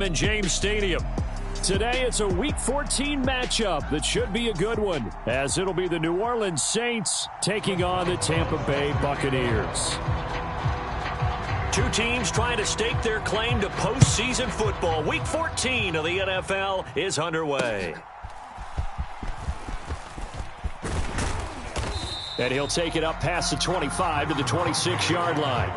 in James Stadium. Today, it's a Week 14 matchup that should be a good one, as it'll be the New Orleans Saints taking on the Tampa Bay Buccaneers. Two teams trying to stake their claim to postseason football. Week 14 of the NFL is underway. And he'll take it up past the 25 to the 26-yard line.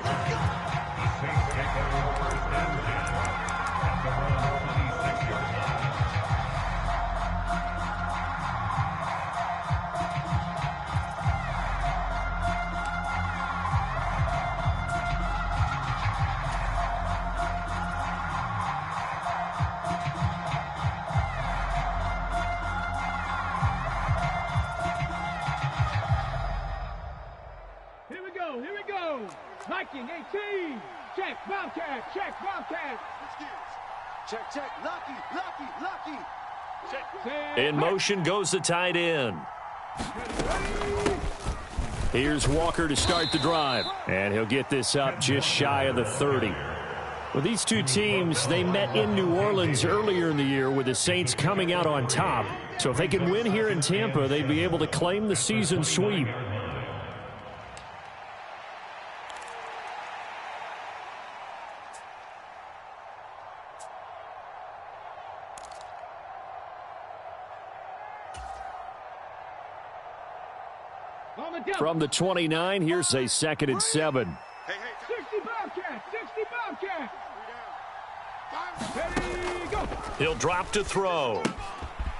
Here we go. Viking 18. Check, Bobcat. Check, Bobcat. Check. Lucky. Check. In motion goes the tight end. Here's Walker to start the drive. And he'll get this up just shy of the 30. Well, these two teams, they met in New Orleans earlier in the year with the Saints coming out on top. So if they can win here in Tampa, they'd be able to claim the season sweep. From the 29, here's a 2nd and 7. 60 Bobcat. 60 Bobcat. Ready, go. He'll drop to throw.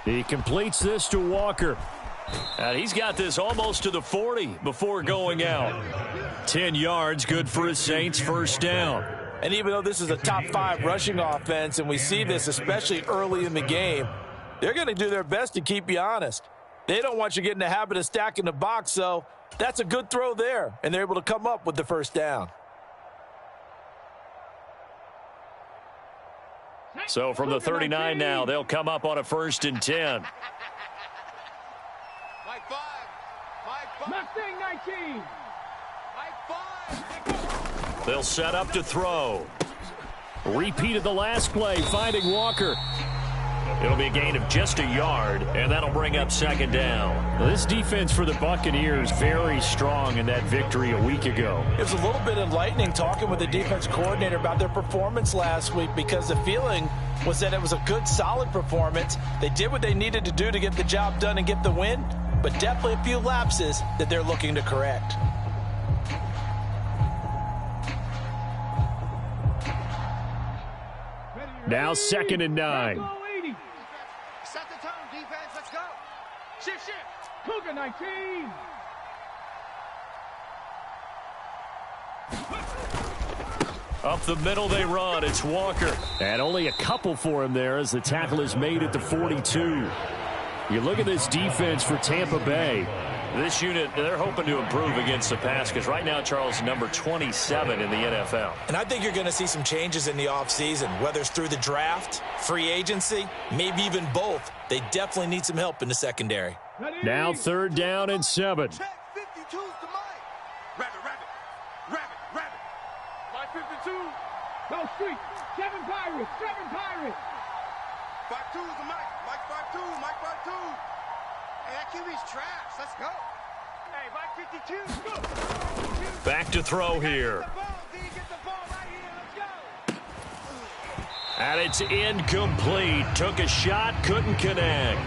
He completes this to Walker. And he's got this almost to the 40 before going out. 10 yards, good for his Saints, first down. And even though this is a top 5 rushing offense, and we see this especially early in the game, they're going to do their best to keep you honest. They don't want you getting the habit of stacking the box, so that's a good throw there, and they're able to come up with the first down. So from the 39 now, they'll come up on a 1st and 10. Mustang 19. They'll set up to throw. Repeated the last play, finding Walker. It'll be a gain of just a yard, and that'll bring up 2nd down. Well, this defense for the Buccaneers very strong in that victory a week ago. It was a little bit enlightening talking with the defense coordinator about their performance last week, because the feeling was that it was a good, solid performance. They did what they needed to do to get the job done and get the win, but definitely a few lapses that they're looking to correct. Now 2nd and 9. Set the tone, defense. Let's go. Shift. Cougar 19. Up the middle they run. It's Walker. And only a couple for him there as the tackle is made at the 42. You look at this defense for Tampa Bay. This unit, they're hoping to improve against the pass because right now, Charles, number 27 in the NFL. And I think you're going to see some changes in the offseason, whether it's through the draft, free agency, maybe even both. They definitely need some help in the secondary. Now 3rd down and 7. Check 52's to Mike. Rabbit. Mike 52. Go street. 7 Pirates. 5-2's to Mike. Mike 5-2. Hey, that QB's trash. Let's go. Hey, Mike 52. Back to throw here. And it's incomplete. Took a shot, couldn't connect.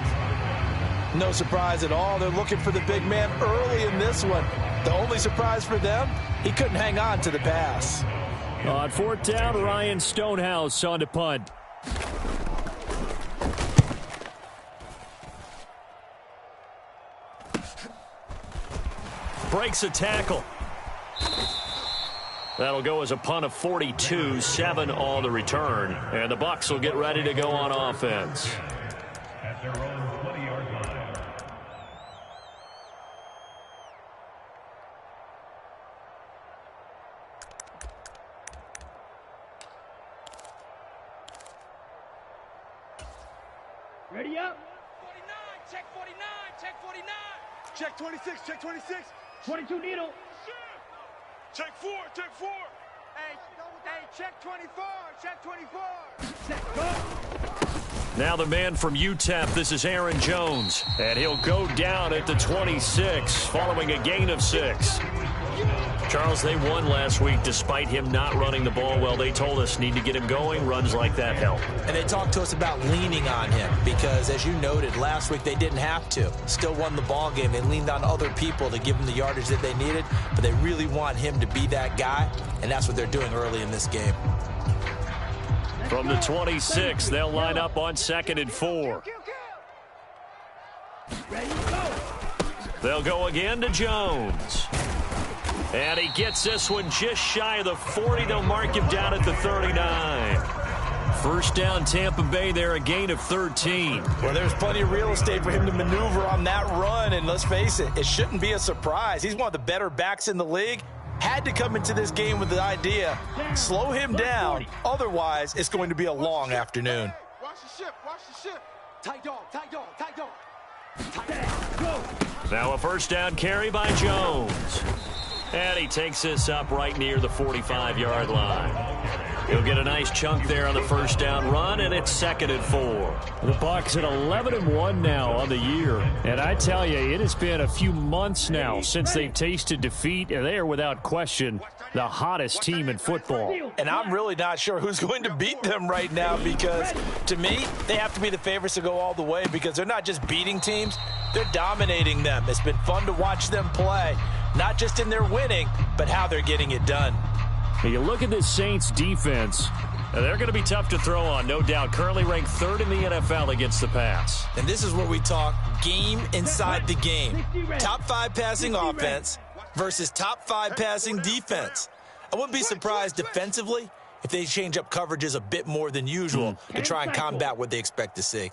No surprise at all. They're looking for the big man early in this one. The only surprise for them, he couldn't hang on to the pass. On 4th down, Ryan Stonehouse on to punt. Breaks a tackle. That'll go as a punt of 42, 7 on the return. And the Bucs will get ready to go on offense. At their own 20-yard line. Ready up. 49. Check 49. Check 26. 22 needle. Check 4. Hey, check 24. Now the man from UTEP, this is Aaron Jones. And he'll go down at the 26 following a gain of 6. Charles, they won last week despite him not running the ball well. They told us need to get him going. Runs like that help. And they talked to us about leaning on him because, as you noted, last week they didn't have to. Still won the ball game. They leaned on other people to give them the yardage that they needed, but they really want him to be that guy, and that's what they're doing early in this game. From the 26, they'll line up on 2nd and 4. They'll go again to Jones. And he gets this one just shy of the 40. They'll mark him down at the 39. First down, Tampa Bay there, a gain of 13. Well, there's plenty of real estate for him to maneuver on that run, and let's face it, it shouldn't be a surprise. He's one of the better backs in the league. Had to come into this game with the idea, slow him down, otherwise it's going to be a long afternoon. Watch the ship, watch the ship. Tight dog, tight dog, tight dog. Now a first down carry by Jones. And he takes this up right near the 45-yard line. He'll get a nice chunk there on the first down run, and it's 2nd and 4. The Bucs at 11-1 now on the year. And I tell you, it has been a few months now since they've tasted defeat, and they are without question the hottest team in football. And I'm really not sure who's going to beat them right now because, to me, they have to be the favorites to go all the way because they're not just beating teams, they're dominating them. It's been fun to watch them play, not just in their winning, but how they're getting it done. You look at this Saints defense. They're going to be tough to throw on, no doubt. Currently ranked 3rd in the NFL against the pass. And this is where we talk game inside the game. Top 5 passing offense versus top 5 passing defense. I wouldn't be surprised defensively if they change up coverages a bit more than usual to try and combat what they expect to see.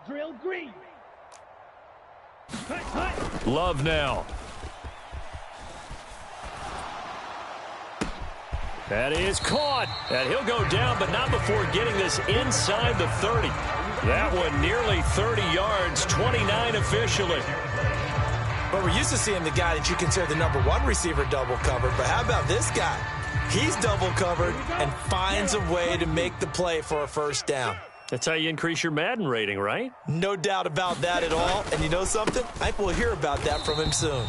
Drill green. Love now. That is caught. And he'll go down, but not before getting this inside the 30. That one nearly 30 yards, 29 officially. But we're used to seeing the guy that you consider the #1 receiver double covered. But how about this guy? He's double covered and finds a way to make the play for a first down. That's how you increase your Madden rating, right? No doubt about that at all. And you know something? I think we'll hear about that from him soon.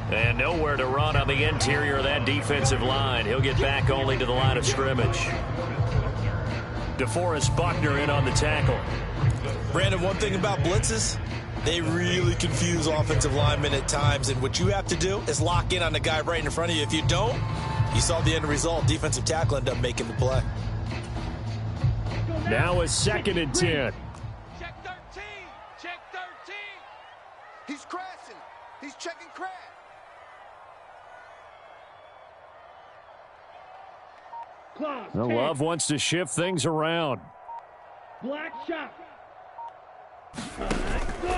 And nowhere to run on the interior of that defensive line. He'll get back only to the line of scrimmage. DeForest Buckner in on the tackle. Brandon, one thing about blitzes, they really confuse offensive linemen at times. And what you have to do is lock in on the guy right in front of you. If you don't, you saw the end result. Defensive tackle ended up making the play. Now a 2nd and 10. Check 13, check 13. He's crashing, he's checking crash. The Love wants to shift things around. Black shot.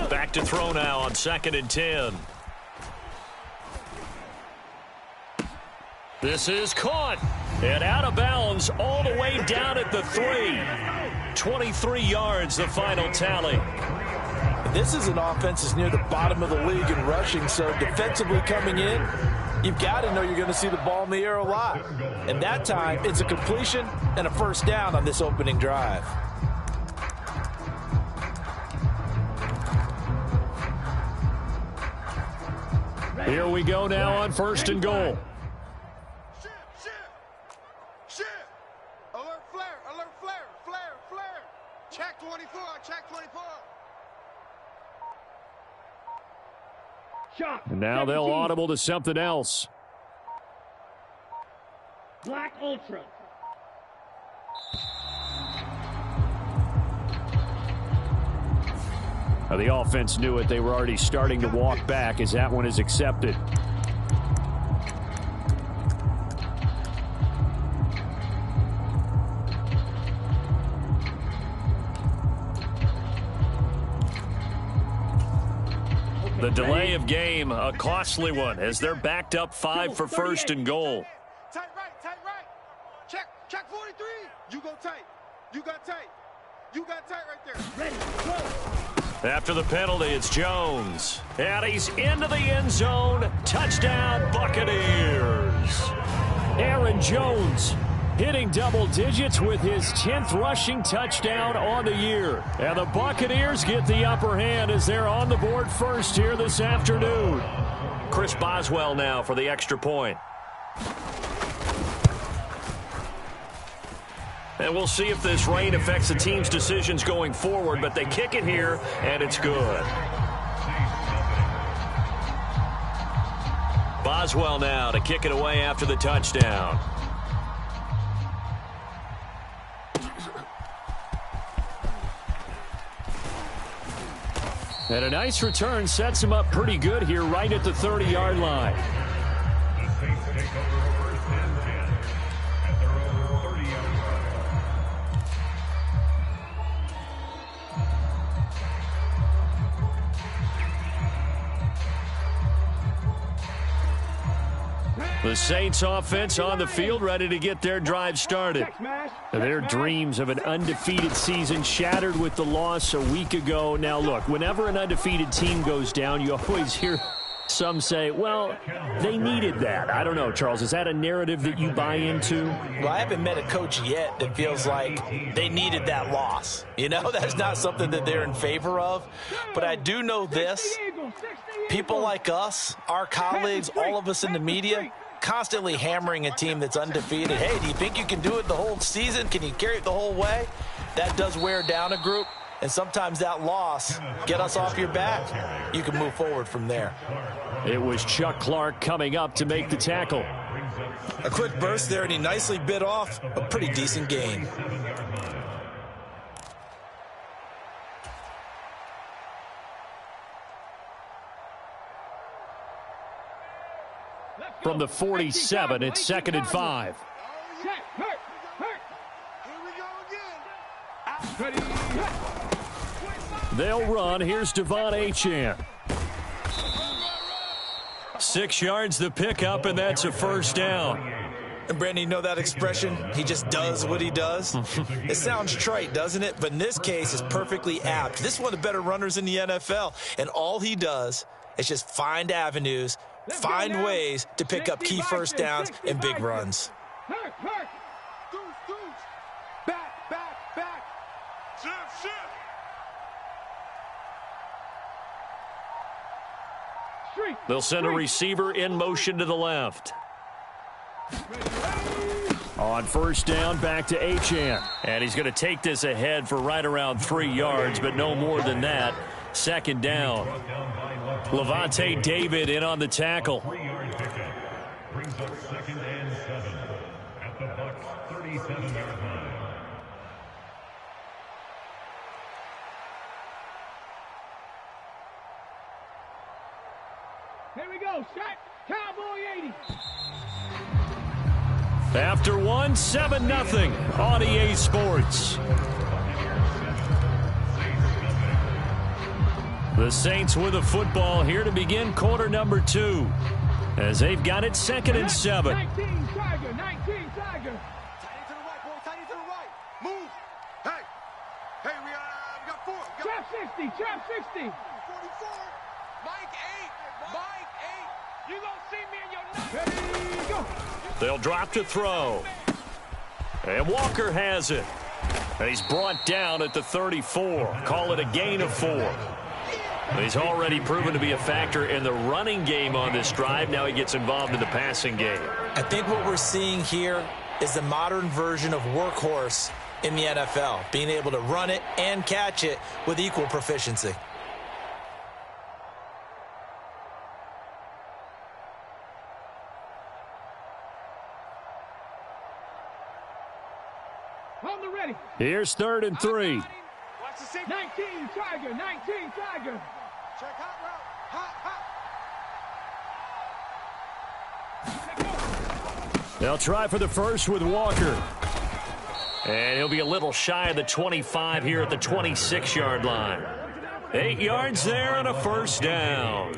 Back to throw now on 2nd and 10. This is caught. And out of bounds all the way down at the 3. 23 yards, the final tally. This is an offense that's near the bottom of the league in rushing, so defensively coming in, you've got to know you're going to see the ball in the air a lot. And that time, it's a completion and a first down on this opening drive. Here we go now on 1st and goal. Shit. Alert flare, flare. Check 24, check 24. Shot. And now they'll 17. audible to something else. Black Ultra. Now the offense knew it. They were already starting to walk back as that one is accepted. The delay of game, a costly one, as they're backed up 5 for 1st and goal. Tight right. Check 43. You go tight. You got tight. You got tight right there. Ready, go. After the penalty, it's Jones. And he's into the end zone. Touchdown, Buccaneers. Aaron Jones hitting double digits with his 10th rushing touchdown on the year. And the Buccaneers get the upper hand as they're on the board first here this afternoon. Chris Boswell now for the extra point. And we'll see if this rain affects the team's decisions going forward, but they kick it here, and it's good. Boswell now to kick it away after the touchdown. And a nice return sets him up pretty good here right at the 30-yard line. The Saints take over first and 10 at their own 30-yard line. The Saints offense on the field ready to get their drive started. Their dreams of an undefeated season shattered with the loss a week ago. Now look, whenever an undefeated team goes down, you always hear some say, well, they needed that. I don't know, Charles, is that a narrative that you buy into? Well, I haven't met a coach yet that feels like they needed that loss. You know, that's not something that they're in favor of. But I do know this. People like us, our colleagues, all of us in the media, constantly hammering a team that's undefeated. Hey, do you think you can do it the whole season? Can you carry it the whole way? That does wear down a group, and sometimes that loss get us off your back. You can move forward from there. It was Chuck Clark coming up to make the tackle. A quick burst there, and he nicely bit off a pretty decent gain. From the 47, it's 2nd and 5. They'll run. Here's Devon Achane. 6 yards the pickup, and that's a first down. And Brandon, you know that expression? He just does what he does. It sounds trite, doesn't it? But in this case, it's perfectly apt. This is one of the better runners in the NFL, and all he does is just find avenues, find ways to pick up key first downs and big runs. Back. Shift. They'll send a receiver in motion to the left. On first down, back to Achane. And he's going to take this ahead for right around 3 yards, but no more than that. 2nd down. Levante David in on the tackle. 3-yard pickup brings up 2nd and 7 at the Bucs 37-yard line. Here we go, set, Cowboy 80. After one, 7-0 on EA Sports. The Saints with a football here to begin quarter number 2. As they've got it 2nd and 7. 19 Tiger. Tight to the right, boy. Tight to the right. Move. Hey, we got 4. Trap 60. 44. Mike 8. You gonna see me in your Ready, go. They'll drop to throw. And Walker has it. And he's brought down at the 34. Call it a gain of 4. He's already proven to be a factor in the running game on this drive. Now he gets involved in the passing game. I think what we're seeing here is the modern version of workhorse in the NFL, being able to run it and catch it with equal proficiency. On the ready. Here's 3rd and 3. Watch the safety. 19 Tiger. Check hot route. They'll try for the first with Walker. And he'll be a little shy of the 25 here at the 26-yard line. 8 yards there and a first down.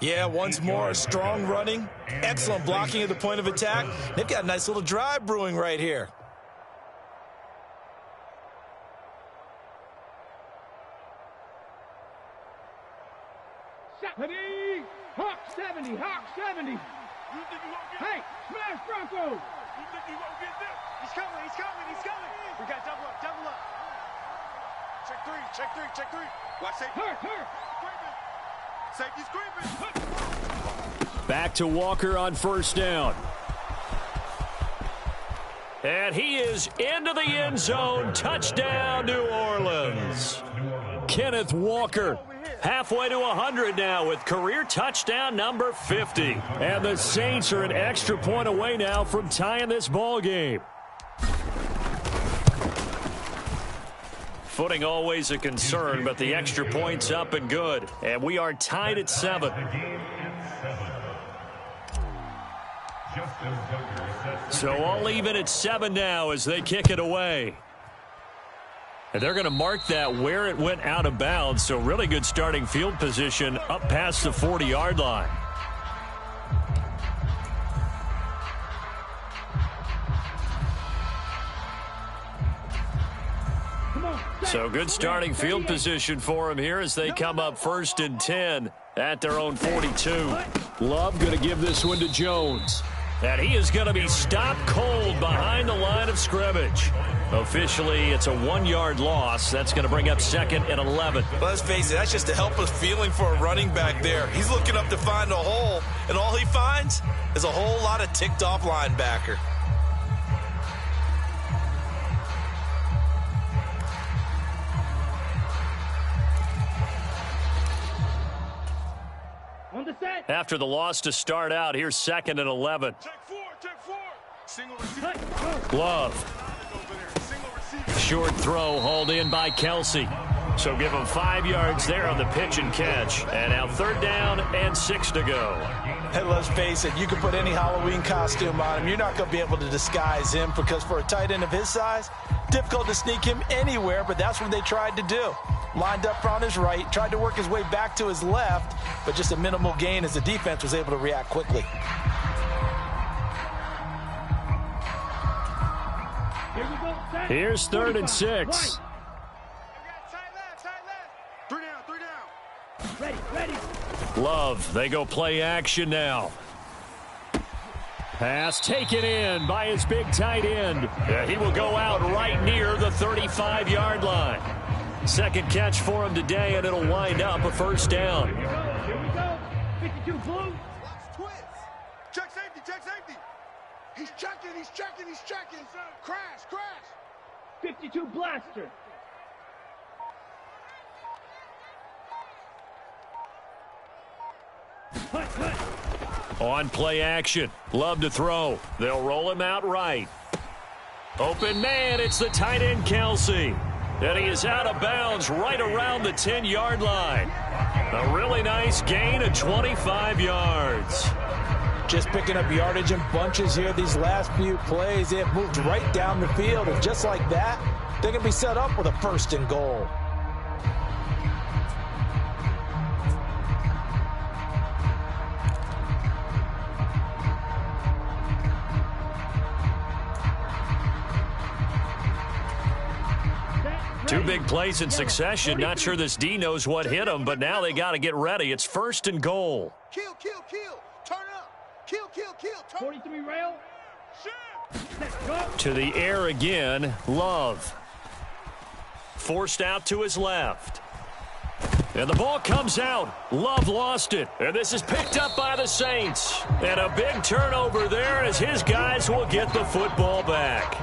Yeah, once more, strong running, excellent blocking at the point of attack. They've got a nice little drive brewing right here. Ready, Hawk 70. Hey, smash Bronco! You think you won't get this? He's coming, he's coming, he's coming. We got double up, double up. Check three, check three, check three. Watch safety. Hurt! Safety's creeping. Back to Walker on first down. And he is into the end zone. Touchdown, New Orleans. Kenneth Walker, halfway to 100 now with career touchdown number 50. And the Saints are an extra point away now from tying this ball game. Footing always a concern, but the extra point's up and good. And we are tied at 7. So all even at 7 now as they kick it away. And they're going to mark that where it went out of bounds. So really good starting field position up past the 40-yard line. So good starting field position for him here as they come up 1st and 10 at their own 42. Love going to give this one to Jones. And he is going to be stopped cold behind the line of scrimmage. Officially, it's a 1-yard loss. That's going to bring up 2nd and 11. But let's face it, that's just a helpless feeling for a running back there. He's looking up to find a hole, and all he finds is a whole lot of ticked-off linebacker. On the set. After the loss to start out, here's 2nd and 11. Check four. Single receiver. Love. Over there. Single receiver. Short throw hauled in by Kelsey. So give him 5 yards there on the pitch and catch. And now 3rd down and 6 to go. Hey, let's face it, you can put any Halloween costume on him. You're not going to be able to disguise him because for a tight end of his size, difficult to sneak him anywhere, but that's what they tried to do. Lined up on his right, tried to work his way back to his left, but just a minimal gain as the defense was able to react quickly. Here we go. Set. Here's 3rd and 6. Right. Tight left. 3 down. Ready. Love, they go play action now. Pass taken in by his big tight end. He will go out right near the 35-yard line. 2nd catch for him today, and it'll wind up a 1st down. Here we go. 52 blue. Watch twist. Check safety. He's checking. Crash. 52 blaster. Cut. On play action. Love to throw. They'll roll him out right. Open man, it's the tight end Kelsey. And he is out of bounds right around the 10-yard line. A really nice gain of 25 yards. Just picking up yardage in bunches here these last few plays. They have moved right down the field, and just like that, they're going to be set up with a 1st and goal. Two big plays in succession. Not sure this D knows what hit him, but now they got to get ready. It's 1st and goal. Kill. Turn up. Kill. Turn. 43 rail. Shit. Go. To the air again, Love. Forced out to his left. And the ball comes out. Love lost it. And this is picked up by the Saints. And a big turnover there as his guys will get the football back.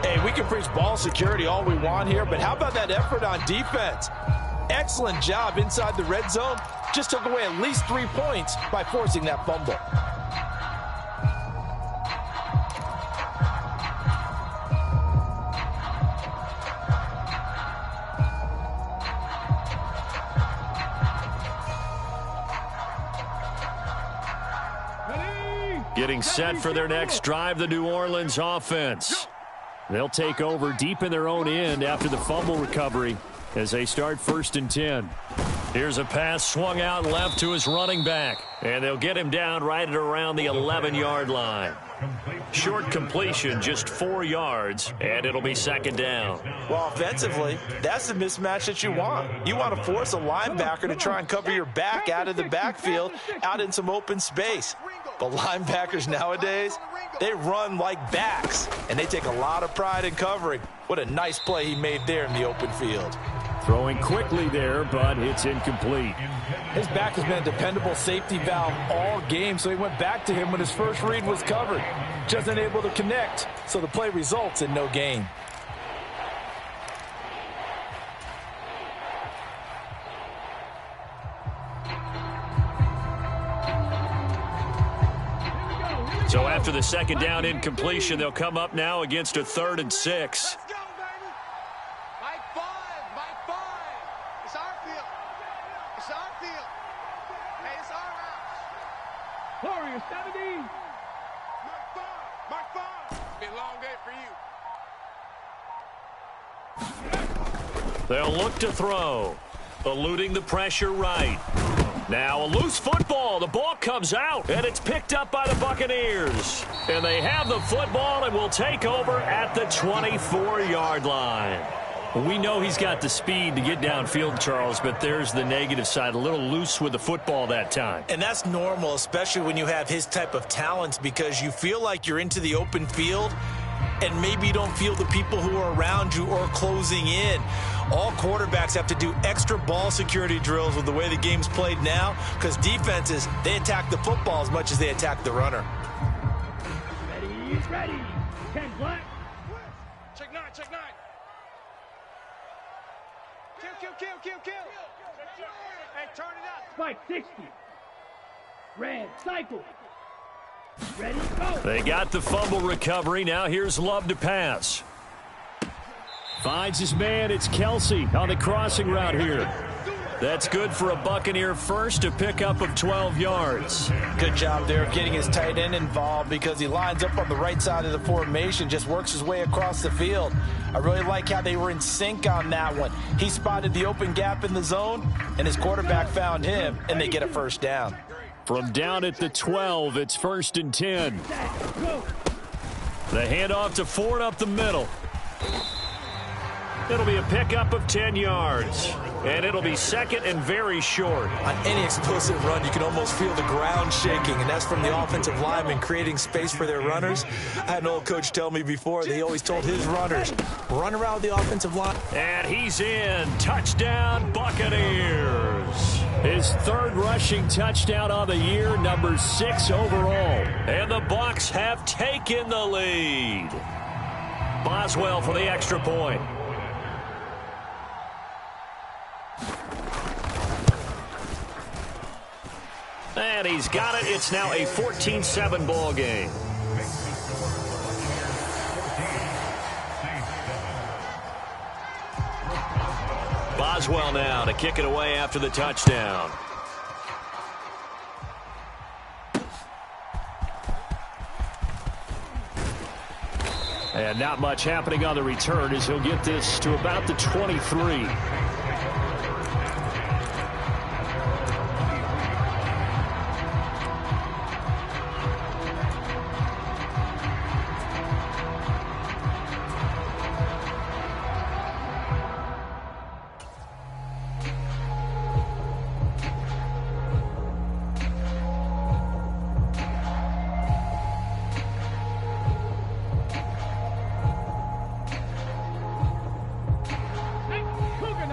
Hey, we can preach ball security all we want here, but how about that effort on defense? Excellent job inside the red zone. Just took away at least 3 points by forcing that fumble. Getting set for their next drive, the New Orleans offense. They'll take over deep in their own end after the fumble recovery as they start 1st and 10. Here's a pass swung out left to his running back. And they'll get him down right at around the 11-yard line. Short completion, just 4 yards, and it'll be 2nd down. Well, offensively, that's the mismatch that you want. You want to force a linebacker to try and cover your back out of the backfield, out in some open space. But linebackers nowadays, they run like backs, and they take a lot of pride in covering. What a nice play he made there in the open field. Throwing quickly there, but it's incomplete. His back has been a dependable safety valve all game, so he went back to him when his first read was covered. Just unable to connect, so the play results in no gain. So after the second down incompletion, they'll come up now against a 3rd and 6. Let's go, baby. Mike 5. Mike 5. It's our field. It's our field. Hey, it's our house. Warrior 70. Mike 5. Mike 5. Be a long day for you. They'll look to throw. Eluding the pressure right. Now a loose football. The ball comes out, and it's picked up by the Buccaneers. And they have the football and will take over at the 24-yard line. We know he's got the speed to get downfield, Charles, but there's the negative side. A little loose with the football that time. And that's normal, especially when you have his type of talents, because you feel like you're into the open field and maybe you don't feel the people who are around you or closing in. All quarterbacks have to do extra ball security drills with the way the game's played now, because defenses, they attack the football as much as they attack the runner. Ready. 10 black. Check 9. Check 9. Kill. Hey, turn it up. Spike 60. Red, cycle. Ready, go. They got the fumble recovery. Now here's Love to pass. Finds his man. It's Kelsey on the crossing route here. That's good for a Buccaneer first, a pickup of 12 yards. Good job there of getting his tight end involved, because he lines up on the right side of the formation, just works his way across the field. I really like how they were in sync on that one. He spotted the open gap in the zone, and his quarterback found him, and they get a first down. From down at the 12, it's 1st and 10. The handoff to Ford up the middle. It'll be a pickup of 10 yards. And it'll be 2nd and very short. On any explosive run, you can almost feel the ground shaking, and that's from the offensive linemen creating space for their runners. I had an old coach tell me before, they always told his runners, run around the offensive line. And he's in. Touchdown, Buccaneers. His 3rd rushing touchdown on the year, number 6 overall. And the Bucs have taken the lead. Boswell for the extra point. And he's got it. It's now a 14-7 ball game. Boswell now to kick it away after the touchdown. And not much happening on the return as he'll get this to about the 23.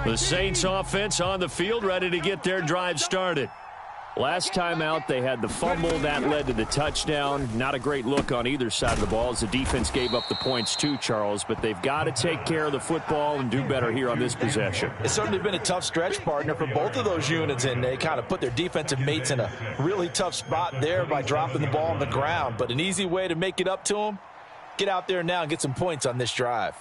The Saints offense on the field, ready to get their drive started. Last time out, they had the fumble. That led to the touchdown. Not a great look on either side of the ball as the defense gave up the points too, Charles. But they've got to take care of the football and do better here on this possession. It's certainly been a tough stretch, partner, for both of those units, and they kind of put their defensive mates in a really tough spot there by dropping the ball on the ground. But an easy way to make it up to them, get out there now and get some points on this drive.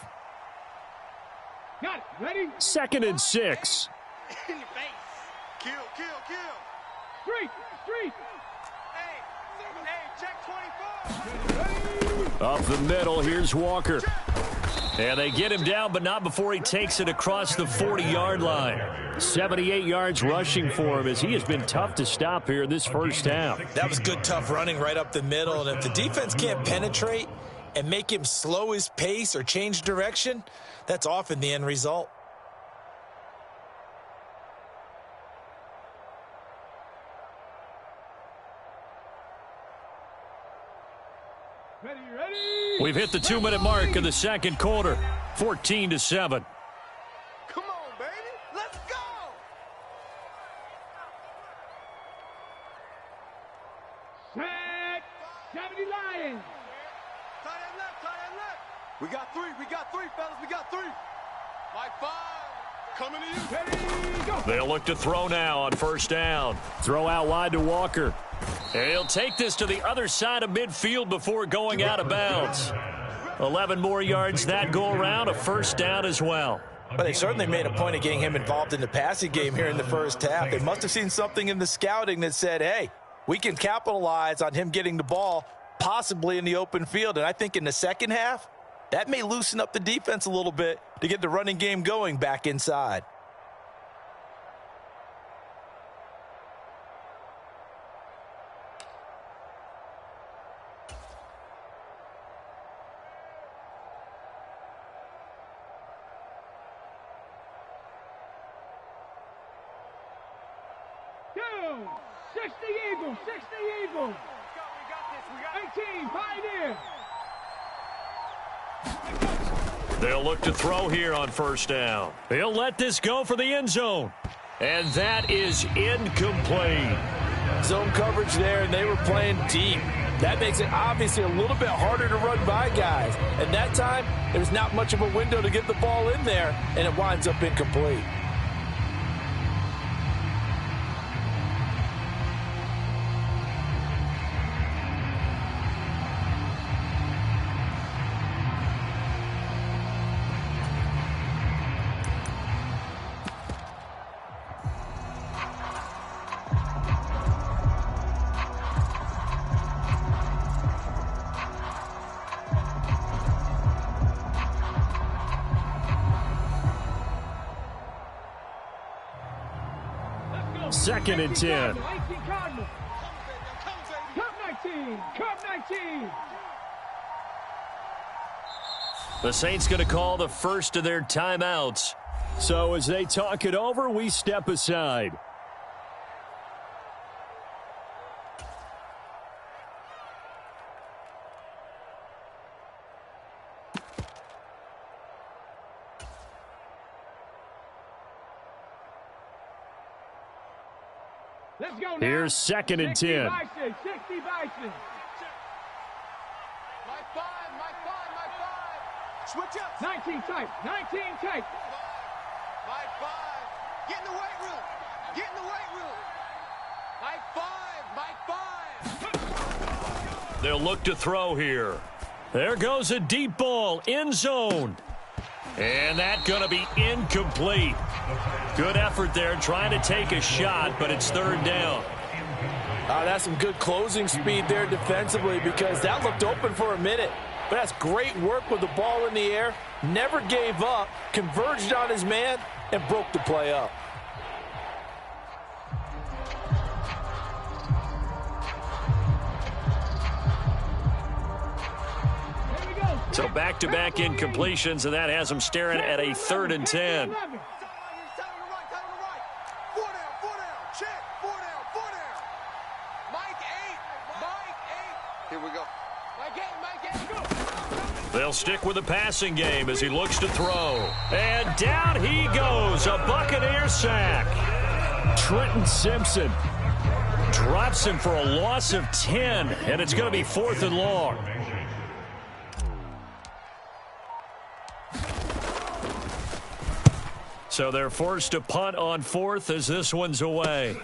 Got it. Ready? 2nd and 6. In your face. Kill. Street. Hey, check 24. Up the middle, here's Walker. And they get him down, but not before he takes it across the 40-yard line. 78 yards rushing for him as he has been tough to stop here in this first half. That was good, tough running right up the middle. And if the defense can't penetrate and make him slow his pace or change direction, that's often the end result. We've hit the 2-minute mark of the second quarter. 14-7. Come on, baby. Let's go. Set. 70 Lions. Tie that left, tie that left. We got three, fellas. We got three. Like 5. Coming to you. Ready, go. They'll look to throw now on first down. Throw out wide to Walker. And he'll take this to the other side of midfield before going out of bounds. 11 more yards that go around, a first down as well. But they certainly made a point of getting him involved in the passing game here in the first half. They must have seen something in the scouting that said, hey, we can capitalize on him getting the ball possibly in the open field. And I think in the second half, that may loosen up the defense a little bit to get the running game going back inside. Two. 60 Eagles. 60 Eagles. We got this. We got 18 Pioneer. They'll look to throw here on first down. He'll let this go for the end zone. And that is incomplete. Zone coverage there, and they were playing deep. That makes it obviously a little bit harder to run by guys. And that time, there's not much of a window to get the ball in there, and it winds up incomplete. Second and 10. 18 Cardinals. Cup 19. Cup 19. The Saints going to call the first of their timeouts. So as they talk it over, we step aside. Let's go now. Here's second and 60 10. Bison. 60 Bison. Mike 5. Switch up. 19 tight. 19 tight. Mike 5. Get in the weight room. Get in the weight room. Mike 5. They'll look to throw here. There goes a deep ball, end zone. And that's going to be incomplete. Good effort there trying to take a shot, but it's third down. That's some good closing speed there defensively because that looked open for a minute. But that's great work with the ball in the air. Never gave up, converged on his man, and broke the play up. Here we go. So back-to-back incompletions, and that has them staring at a 3rd and 10. 11. Tell him to right. 4 down. Check. 4 down. Mike 8. Here we go. Mike 8. Go. They'll stick with the passing game as he looks to throw. And down he goes, a Buccaneer sack. Trenton Simpson. Drops him for a loss of 10, and it's going to be 4th and long. So they're forced to punt on 4th as this one's away.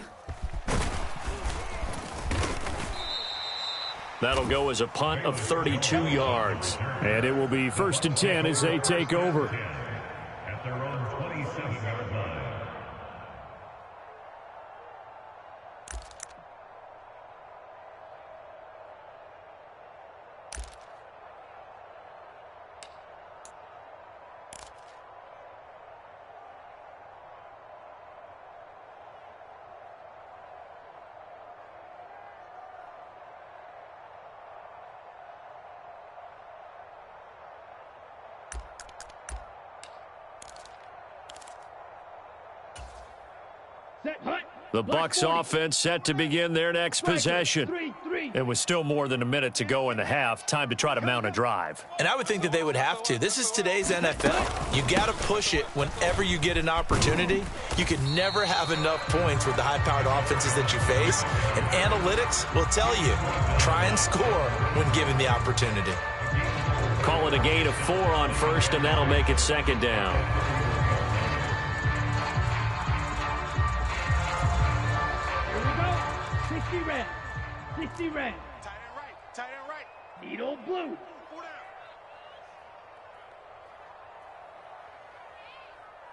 That'll go as a punt of 32 yards. And it will be 1st and 10 as they take over. At their own 27-yard line. Set. Hut. The Bucs offense set to begin their next possession. It was still more than a minute to go in the half. Time to try to mount a drive. And I would think that they would have to. This is today's NFL. You got to push it whenever you get an opportunity. You can never have enough points with the high-powered offenses that you face. And analytics will tell you, try and score when given the opportunity. Call it a gain of 4 on first, and that'll make it second down. Here we go. 60 red. 60 red. Tight end right. Tight end right. Needle blue. 4 down.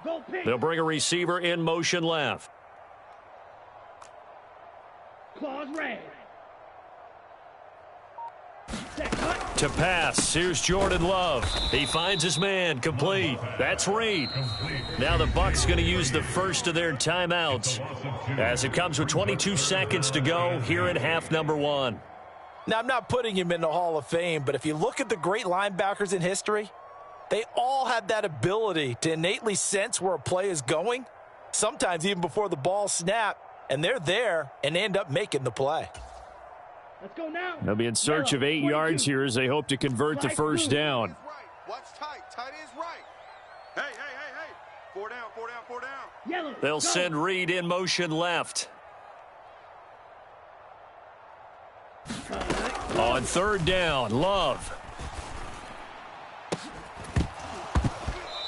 Go pink. They'll bring a receiver in motion left. Claws red. Set cut. To pass, here's Jordan Love. He finds his man, complete. That's Reed. Now the Bucs going to use the first of their timeouts as it comes with 22 seconds to go here in half number 1. Now, I'm not putting him in the Hall of Fame, but if you look at the great linebackers in history, they all have that ability to innately sense where a play is going, sometimes even before the ball snapped, and they're there and end up making the play. Let's go now. They'll be in search of 8 yards here as they hope to convert the first down. Watch tight. Tight is right. Hey, hey, hey, hey. 4 down, 4 down, 4 down. Yellow. They'll go. send Reed in motion left. On third down, Love.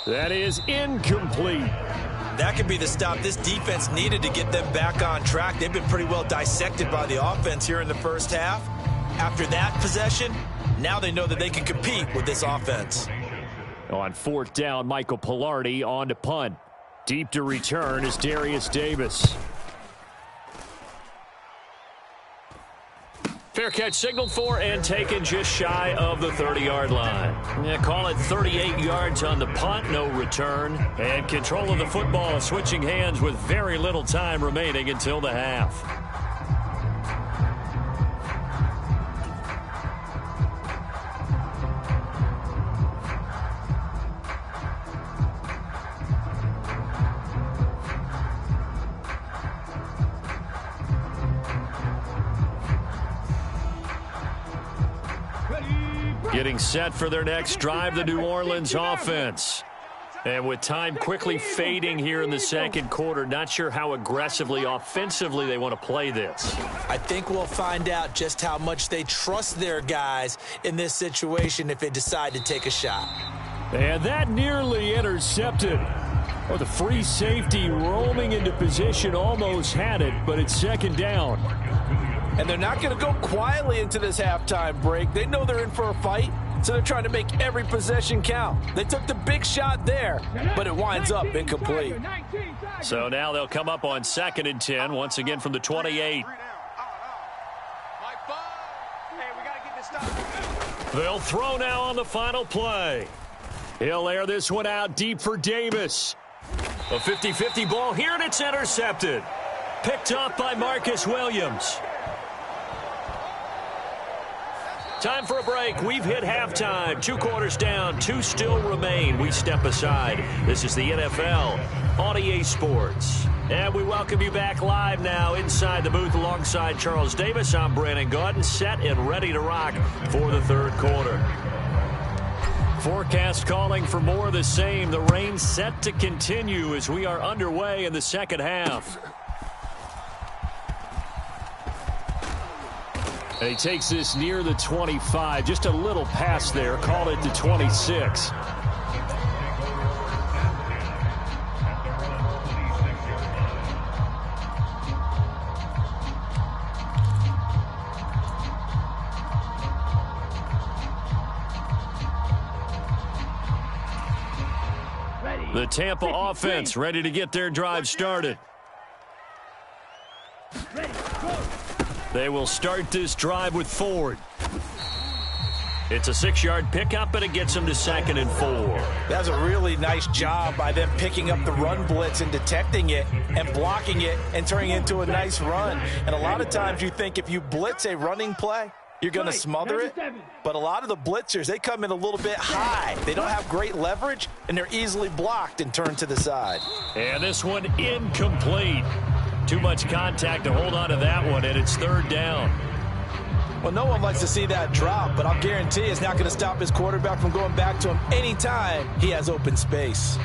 That is incomplete. That could be the stop this defense needed to get them back on track. They've been pretty well dissected by the offense here in the first half. After that possession, now they know that they can compete with this offense. On fourth down, Michael Pilardi on to punt. Deep to return is Darius Davis. Fair catch signaled for and taken just shy of the 30-yard line. Yeah, call it 38 yards on the punt, no return. And control of the football switching hands with very little time remaining until the half. Getting set for their next drive, the New Orleans offense. And with time quickly fading here in the second quarter, not sure how aggressively, offensively they want to play this. I think we'll find out just how much they trust their guys in this situation if they decide to take a shot. And that nearly intercepted. Oh, the free safety roaming into position almost had it, but it's second down. And they're not going to go quietly into this halftime break. They know they're in for a fight, so they're trying to make every possession count. They took the big shot there, but it winds up incomplete. So now they'll come up on 2nd and 10, once again from the 28. They'll throw now on the final play. He'll air this one out deep for Davis. A 50-50 ball here, and it's intercepted. Picked up by Marcus Williams. Time for a break. We've hit halftime. 2 quarters down. 2 still remain. We step aside. This is the NFL on EA Sports. And we welcome you back live now inside the booth alongside Charles Davis. I'm Brandon Gaudin, set and ready to rock for the third quarter. Forecast calling for more of the same. The rain set to continue as we are underway in the second half. And he takes this near the 25. Just a little pass there. Called it to 26. The Tampa offense ready to get their drive started. They will start this drive with Ford. It's a 6-yard pickup, but it gets them to 2nd and 4. That's a really nice job by them picking up the run blitz and detecting it and blocking it and turning it into a nice run. And a lot of times you think if you blitz a running play, you're going to smother it. But a lot of the blitzers, they come in a little bit high. They don't have great leverage, and they're easily blocked and turned to the side. And this one incomplete. Too much contact to hold on to that one, and it's third down. Well, no one likes to see that drop, but I'll guarantee it's not going to stop his quarterback from going back to him anytime he has open space.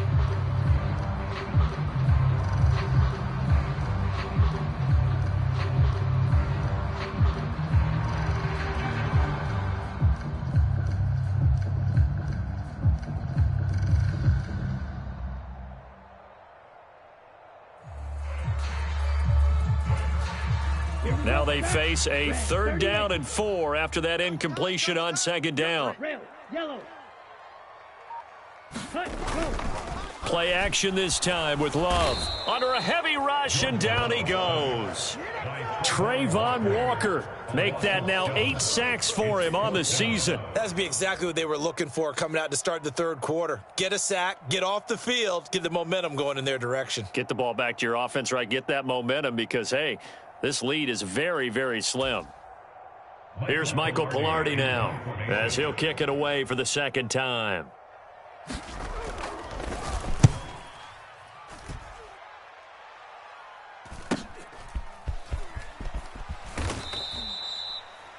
Now they face a third down and 4 after that incompletion on second down. Play action this time with Love. Under a heavy rush, and down he goes. Trayvon Walker. Make that now 8 sacks for him on the season. That's be exactly what they were looking for coming out to start the third quarter. Get a sack, get off the field, get the momentum going in their direction. Get the ball back to your offense, right? Get that momentum because, hey, this lead is very, very slim. Here's Michael Pilardi now as he'll kick it away for the second time.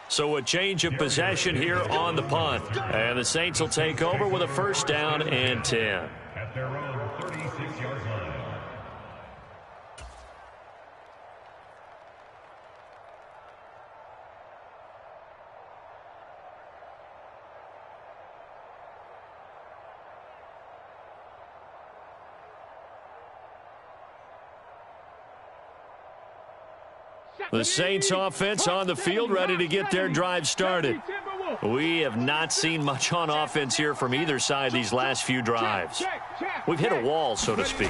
So a change of possession here on the punt. And the Saints will take over with a first down and 10. At their own 36-yard line. The Saints offense on the field, ready to get their drive started. We have not seen much on offense here from either side these last few drives. We've hit a wall, so to speak.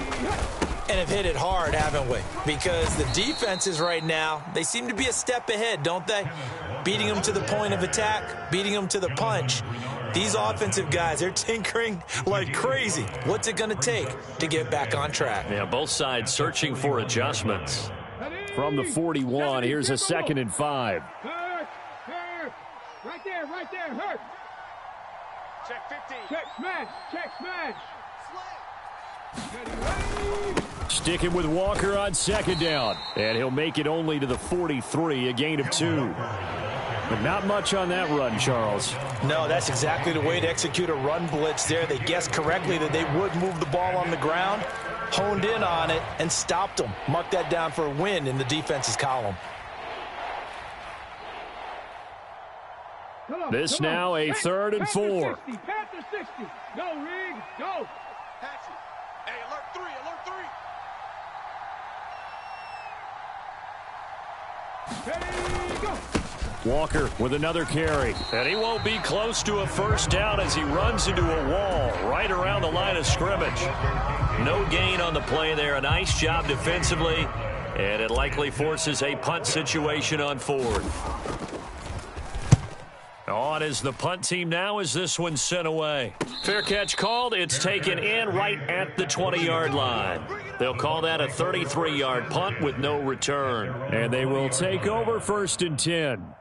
And have hit it hard, haven't we? Because the defenses right now, they seem to be a step ahead, don't they? Beating them to the point of attack, beating them to the punch. These offensive guys, they're tinkering like crazy. What's it going to take to get back on track? Yeah, both sides searching for adjustments. From the 41, here's a 2nd and 5. Hurt. Right there, hurt. Check 15. Check smash. Sticking with Walker on second down. And he'll make it only to the 43, a gain of 2. But not much on that run, Charles. No, that's exactly the way to execute a run blitz there. They guessed correctly that they would move the ball on the ground, honed in on it, and stopped them. Mark that down for a win in the defense's column. This now a 3rd and 4. Pass to 60. Go, Rig. Go. Patch it. Hey, alert 3. Hey, go. Walker with another carry. And he won't be close to a first down as he runs into a wall right around the line of scrimmage. No gain on the play there. A nice job defensively. And it likely forces a punt situation on 4th. On is the punt team now as this one's sent away. Fair catch called. It's taken in right at the 20-yard line. They'll call that a 33-yard punt with no return. And they will take over 1st and 10.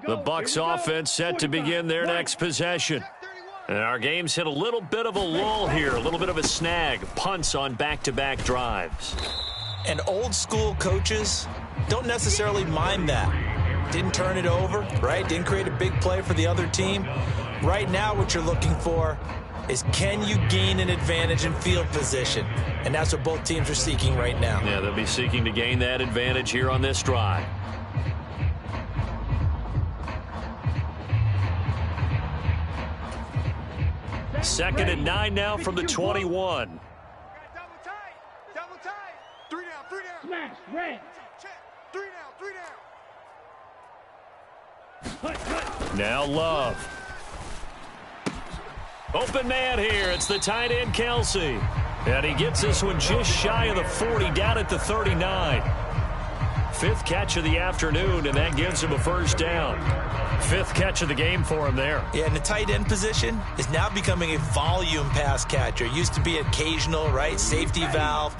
The Bucs offense set to begin their next possession. And our game's hit a little bit of a lull here, a little bit of a snag. Punts on back-to-back drives. And old school coaches don't necessarily mind that. Didn't turn it over, right? Didn't create a big play for the other team. Right now what you're looking for is can you gain an advantage in field position? And that's what both teams are seeking right now. Yeah, they'll be seeking to gain that advantage here on this drive. Second and 9 now from the 21. Double tight. 3 down. Smash, red. Check. 3 down. Now Love. Open man here. It's the tight end, Kelsey. And he gets this one just shy of the 40, down at the 39. fifth catch of the afternoon, and that gives him a first down. Fifth catch of the game for him there. Yeah, and the tight end position is now becoming a volume pass catcher. Used to be occasional, right? Safety valve.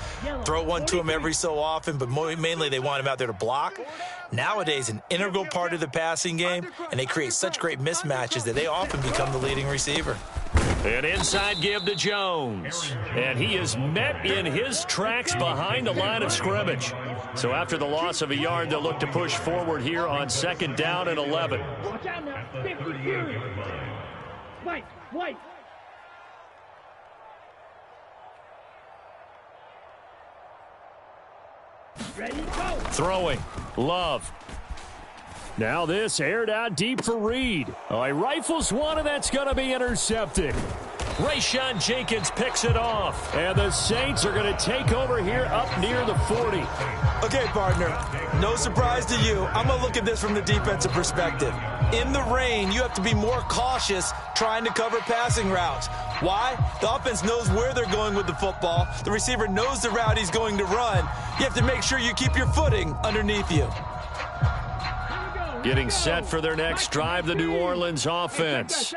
Throw one to him every so often, but mainly they want him out there to block. Nowadays, an integral part of the passing game, and they create such great mismatches that they often become the leading receiver. An inside give to Jones. And he is met in his tracks behind the line of scrimmage. So after the loss of a yard, they'll look to push forward here on second down and 11. Watch out now. 50 series. White. Ready, go. Throwing. Love. Now this aired out deep for Reed. Oh, he rifles one, and that's going to be intercepted. Rayshawn Jenkins picks it off. And the Saints are going to take over here up near the 40. Okay, partner, no surprise to you. I'm going to look at this from the defensive perspective. In the rain, you have to be more cautious trying to cover passing routes. Why? The offense knows where they're going with the football. The receiver knows the route he's going to run. You have to make sure you keep your footing underneath you. Getting set for their next drive, the New Orleans offense.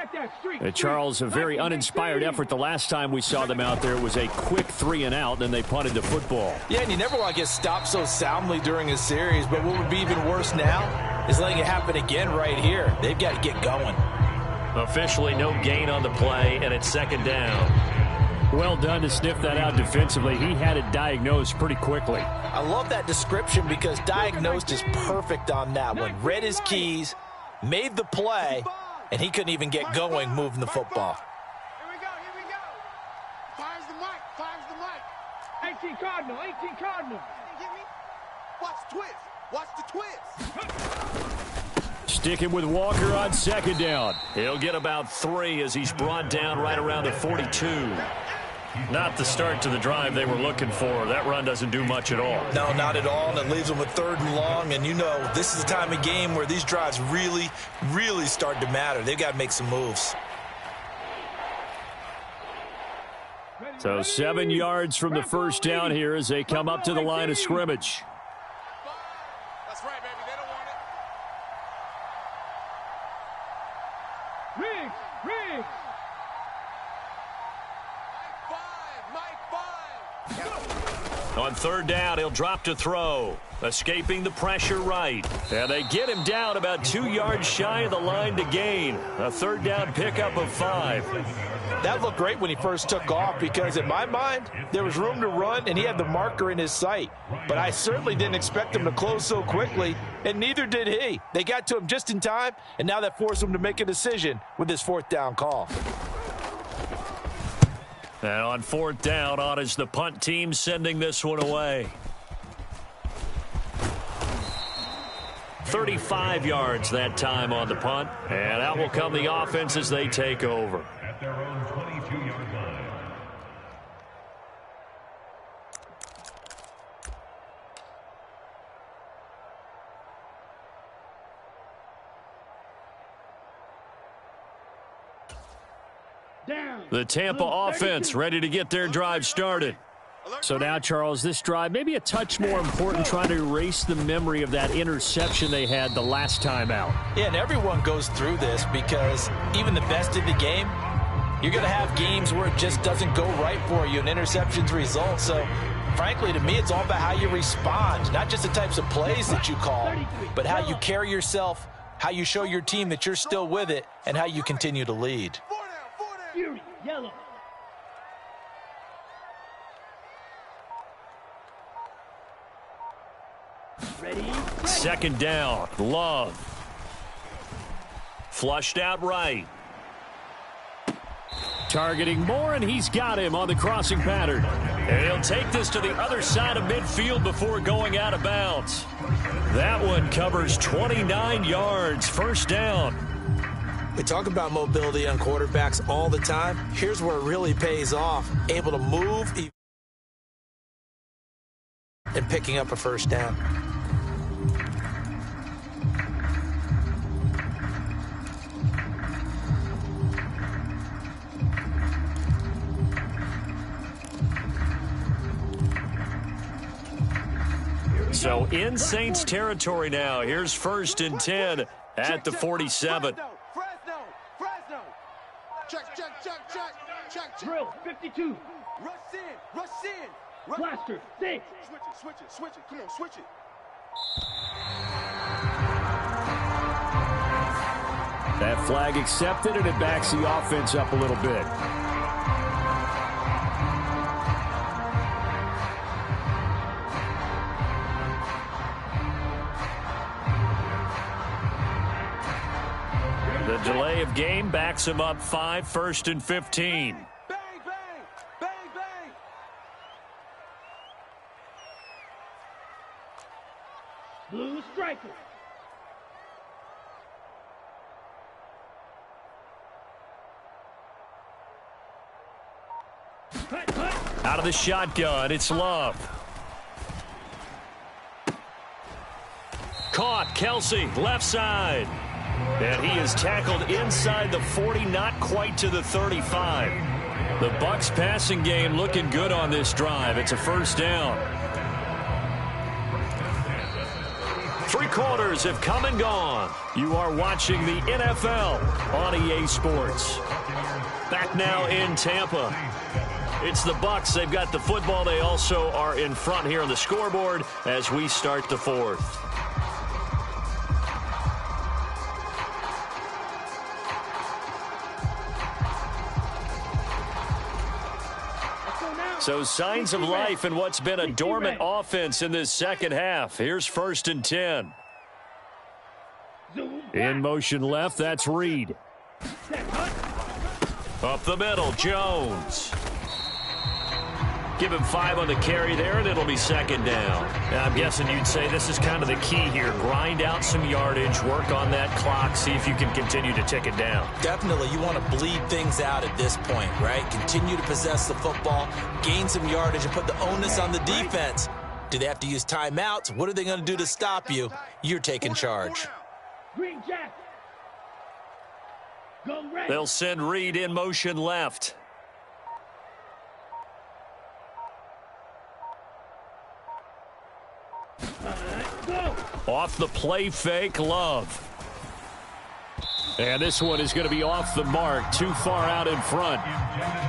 Charles, a very uninspired effort the last time we saw them out there. It was a quick 3 and out, then they punted the football. Yeah, and you never want to get stopped so soundly during a series, but what would be even worse now is letting it happen again right here. They've got to get going. Officially no gain on the play, and it's second down. Well done to sniff that out defensively. He had it diagnosed pretty quickly. I love that description because diagnosed is perfect on that one. Read his keys, made the play, and he couldn't even get going moving the football. Here we go. Fires the mic. 18 Cardinal. Get me? Watch the twist. Sticking with Walker on second down. He'll get about 3 as he's brought down right around the 42. Not the start to the drive they were looking for. That run doesn't do much at all. No, not at all, and it leaves them with 3rd and long, and you know this is the time of game where these drives really, really start to matter. They've got to make some moves. So 7 yards from the first down here as they come up to the line of scrimmage. That's right, baby. They don't want it. Riggs. Mike 5. On 3rd down, he'll drop to throw. Escaping the pressure right. And they get him down about 2 yards shy of the line to gain. A 3rd down pickup of 5. That looked great when he first took off because, in my mind, there was room to run, and he had the marker in his sight. But I certainly didn't expect him to close so quickly, and neither did he. They got to him just in time, and now that forced him to make a decision with his 4th down call. And on 4th down, on is the punt team sending this one away. 35 yards that time on the punt. And out will come the offense as they take over. At their own 22-yard line. The Tampa offense ready to get their drive started. So now, Charles, this drive maybe a touch more important, trying to erase the memory of that interception they had the last time out. Yeah, and everyone goes through this because even the best in the game, you're going to have games where it just doesn't go right for you, and interceptions result. So, frankly, to me, it's all about how you respond, not just the types of plays that you call, but how you carry yourself, how you show your team that you're still with it, and how you continue to lead. Fury, yellow. Ready? 2nd down. Love. Flushed out right. Targeting Moore, and he's got him on the crossing pattern. And he'll take this to the other side of midfield before going out of bounds. That one covers 29 yards. First down. We talk about mobility on quarterbacks all the time. Here's where it really pays off. Able to move and picking up a first down. So in Saints territory now. Here's 1st and 10 at the 47. Fresno. Check. Drill, 52. Rush in. Blaster, 6. Switch it. Come on, switch it. That flag accepted, and it backs the offense up a little bit. The delay of game backs him up 5, 1st and 15. Bang. Blue striker. Cut. Out of the shotgun, it's Love. Caught, Kelsey, left side. And he is tackled inside the 40, not quite to the 35. The Bucs passing game looking good on this drive. It's a 1st down. 3 quarters have come and gone. You are watching the NFL on EA Sports. Back now in Tampa. It's the Bucs. They've got the football. They also are in front here on the scoreboard as we start the 4th. So signs of life in what's been a dormant offense in this second half. Here's 1st and 10. In motion left, that's Reed. Up the middle, Jones. Give him 5 on the carry there, and it'll be 2nd down. Now, I'm guessing you'd say this is kind of the key here. Grind out some yardage, work on that clock, see if you can continue to tick it down. Definitely, you want to bleed things out at this point, right? Continue to possess the football, gain some yardage, and put the onus on the defense. Do they have to use timeouts? What are they going to do to stop you? You're taking charge. Green Jack. Go red. They'll send Reed in motion left. Go. Off the play fake, Love. And this one is going to be off the mark, too far out in front.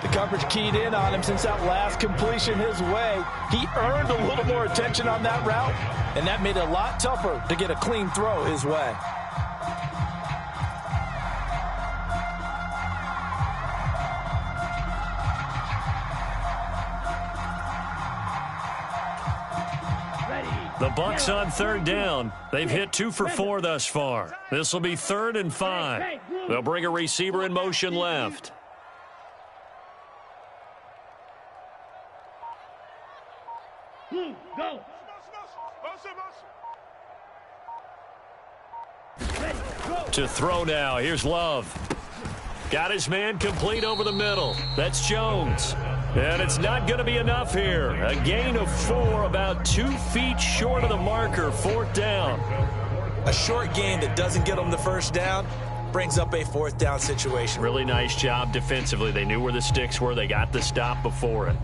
The coverage keyed in on him since that last completion his way. He earned a little more attention on that route, and that made it a lot tougher to get a clean throw his way. The Bucs on 3rd down. They've hit 2 for 4 thus far. This will be 3rd and 5. They'll bring a receiver in motion left. Blue, go. Ready, go. To throw now. Here's Love. Got his man complete over the middle. That's Jones. And it's not going to be enough here. A gain of 4, about 2 feet short of the marker, 4th down. A short gain that doesn't get them the 1st down brings up a 4th down situation. Really nice job defensively. They knew where the sticks were. They got the stop before it.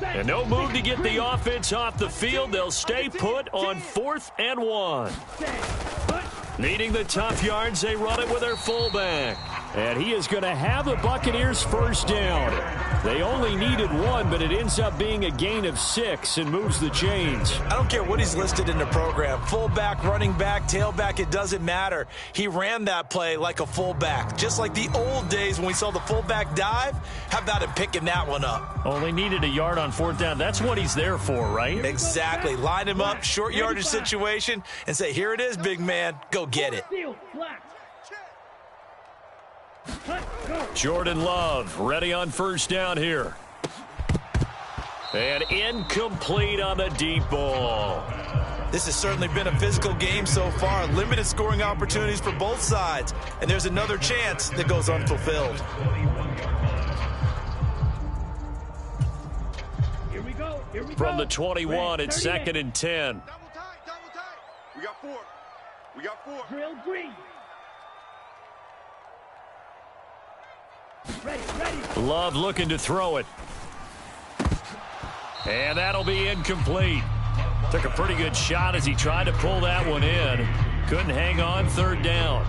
And no move to get the offense off the field. They'll stay put on 4th and 1. Needing the tough yards, they run it with their fullback. And he is going to have the Buccaneers 1st down. They only needed 1, but it ends up being a gain of 6 and moves the chains. I don't care what he's listed in the program. Fullback, running back, tailback, it doesn't matter. He ran that play like a fullback. Just like the old days when we saw the fullback dive. How about him picking that one up? Only needed a yard on 4th down. That's what he's there for, right? Exactly. Line him up, short yardage situation, and say, here it is, big man. Go get it. Jordan Love ready on 1st down here. And incomplete on the deep ball. This has certainly been a physical game so far. Limited scoring opportunities for both sides. And there's another chance that goes unfulfilled. Here we go. From the 21, it's 2nd and 10. Double tight. We got 4. We got 4. Drill green. Ready. Love looking to throw it. And that'll be incomplete. Took a pretty good shot as he tried to pull that one in. Couldn't hang on, 3rd down.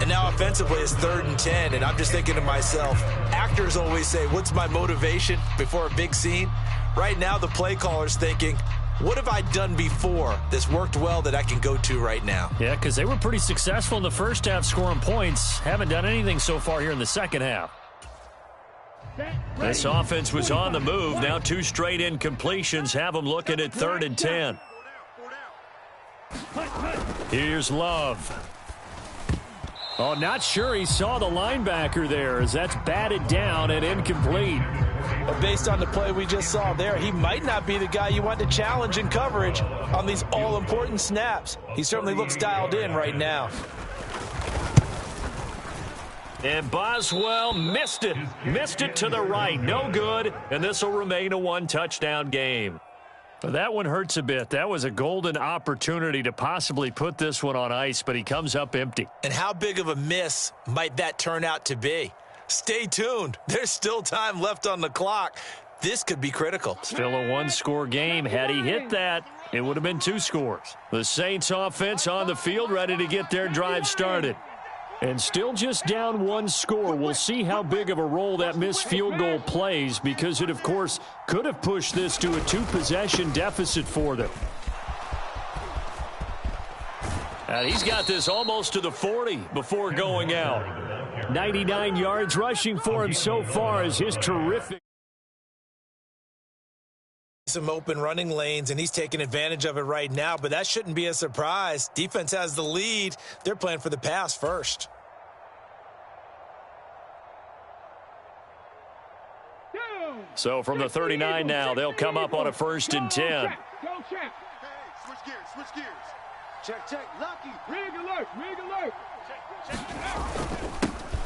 And now offensively it's 3rd and 10, and I'm just thinking to myself, actors always say, what's my motivation before a big scene? Right now the play caller's thinking, what have I done before that's worked well that I can go to right now? Yeah, because they were pretty successful in the first half scoring points. Haven't done anything so far here in the second half. This offense was on the move. Now 2 straight incompletions have them looking at 3rd and 10. Here's Love. Oh, not sure he saw the linebacker there as that's batted down and incomplete. But based on the play we just saw there, he might not be the guy you want to challenge in coverage on these all-important snaps. He certainly looks dialed in right now. And Boswell missed it. Missed it to the right. No good. And this will remain a 1-touchdown game. But that one hurts a bit. That was a golden opportunity to possibly put this one on ice, but he comes up empty. And how big of a miss might that turn out to be? Stay tuned. There's still time left on the clock. This could be critical. Still a 1-score game. Had he hit that, it would have been 2 scores. The Saints offense on the field ready to get their drive started. And still just down 1 score. We'll see how big of a role that missed field goal plays because it, of course, could have pushed this to a 2-possession deficit for them. And he's got this almost to the 40 before going out. 99 yards rushing for him so far as his terrific. Some open running lanes, and he's taking advantage of it right now, but that shouldn't be a surprise. Defense has the lead. They're playing for the pass first. So from the 39 now, they'll come up on a 1st and 10. Go check. Hey, switch gears. Check. Lucky. Rig alert.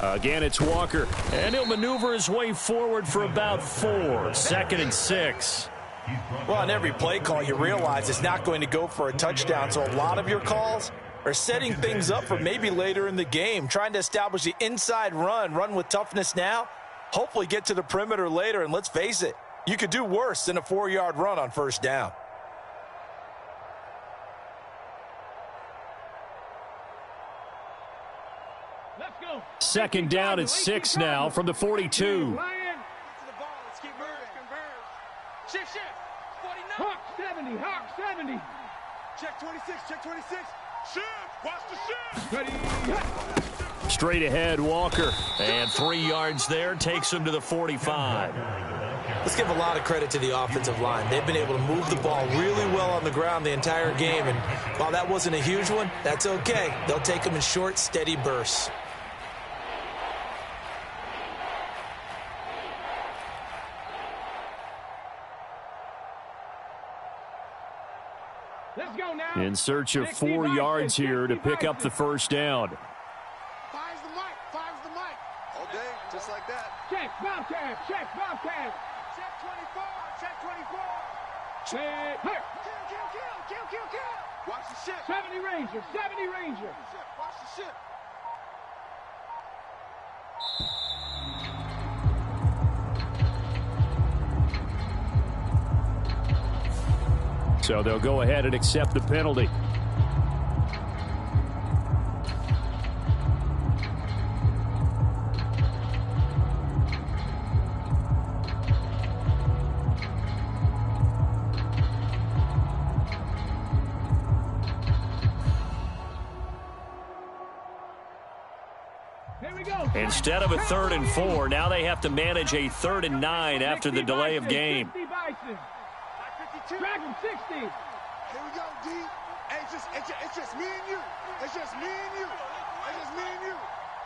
Again, it's Walker, and he'll maneuver his way forward for about 4. 2nd and 6. Well, on every play call, you realize it's not going to go for a touchdown, so a lot of your calls are setting things up for maybe later in the game, trying to establish the inside run with toughness now, hopefully get to the perimeter later, and let's face it, you could do worse than a 4-yard run on 1st down. Let's go. 2nd down and 6 now from the 42. Shift. 49. Hawk 70. Check 26. Shift. Watch the shift. Ready. Straight ahead, Walker. And 3 yards there takes him to the 45. Let's give a lot of credit to the offensive line. They've been able to move the ball really well on the ground the entire game. And while that wasn't a huge one, that's okay. They'll take them in short, steady bursts. Let's go now. In search of 4 yards here to pick up the 1st down. Fires the mic. All day, just like that. Check Bobcat. Check 24. Check. Kill. Watch the ship. 70 Ranger. Watch the ship. So they'll go ahead and accept the penalty. Here we go. Instead of a 3rd and 4, now they have to manage a 3rd and 9 after the delay of game. 60 Bison. Track him 60. Here we go, D. Hey, it's just me and you.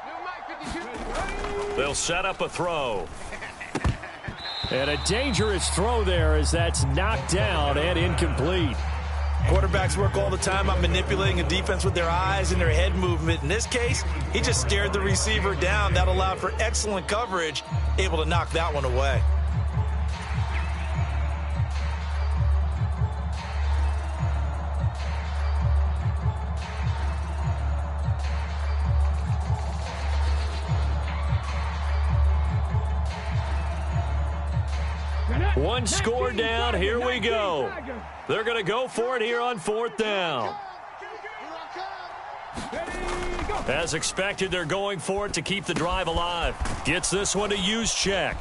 New Mike 52. They'll set up a throw. And a dangerous throw there as that's knocked down and incomplete. Quarterbacks work all the time on manipulating a defense with their eyes and their head movement. In this case, he just stared the receiver down. That allowed for excellent coverage, able to knock that one away. One score down. Here we go. They're going to go for it here on 4th down. As expected, they're going for it to keep the drive alive. Gets this one to use check.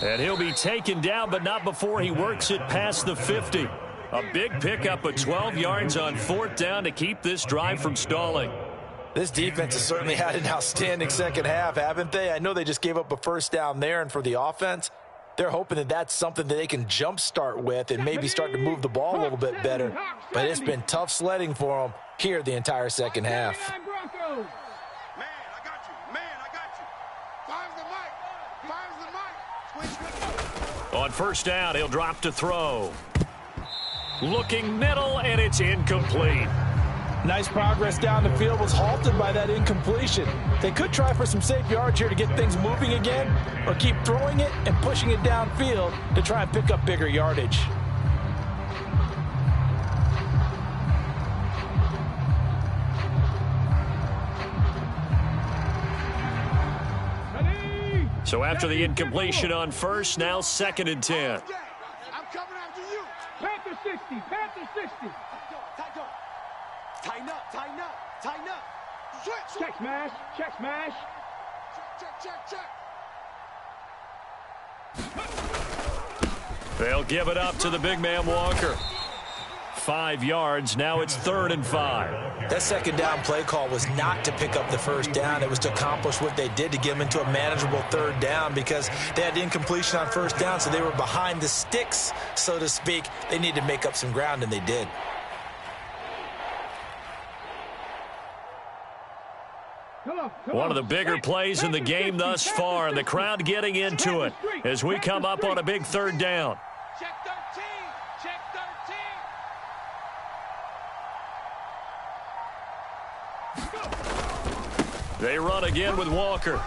And he'll be taken down, but not before he works it past the 50. A big pickup of 12 yards on 4th down to keep this drive from stalling. This defense has certainly had an outstanding second half, haven't they? I know they just gave up a first down there, and for the offense, they're hoping that that's something that they can jumpstart with and maybe start to move the ball a little bit better. But it's been tough sledding for them here the entire second half. On 1st down, he'll drop to throw. Looking middle, and it's incomplete. Nice progress down the field, was halted by that incompletion. They could try for some safe yards here to get things moving again, or keep throwing it and pushing it downfield to try and pick up bigger yardage. So after the incompletion on 1st, now 2nd and 10. I'm coming after you. Panther 60, Panther 60. Tighten up, tighten up, tighten up. Switch. Check smash, check smash. Check. They'll give it up to the big man Walker. 5 yards. Now it's 3rd and 5. That second down play call was not to pick up the first down. It was to accomplish what they did to get them into a manageable 3rd down because they had incompletion on 1st down, so they were behind the sticks, so to speak. They needed to make up some ground, and they did. One of the bigger plays in the game thus far, and the crowd getting into it as we come up on a big 3rd down. Check 13. Check 13. They run again with Walker.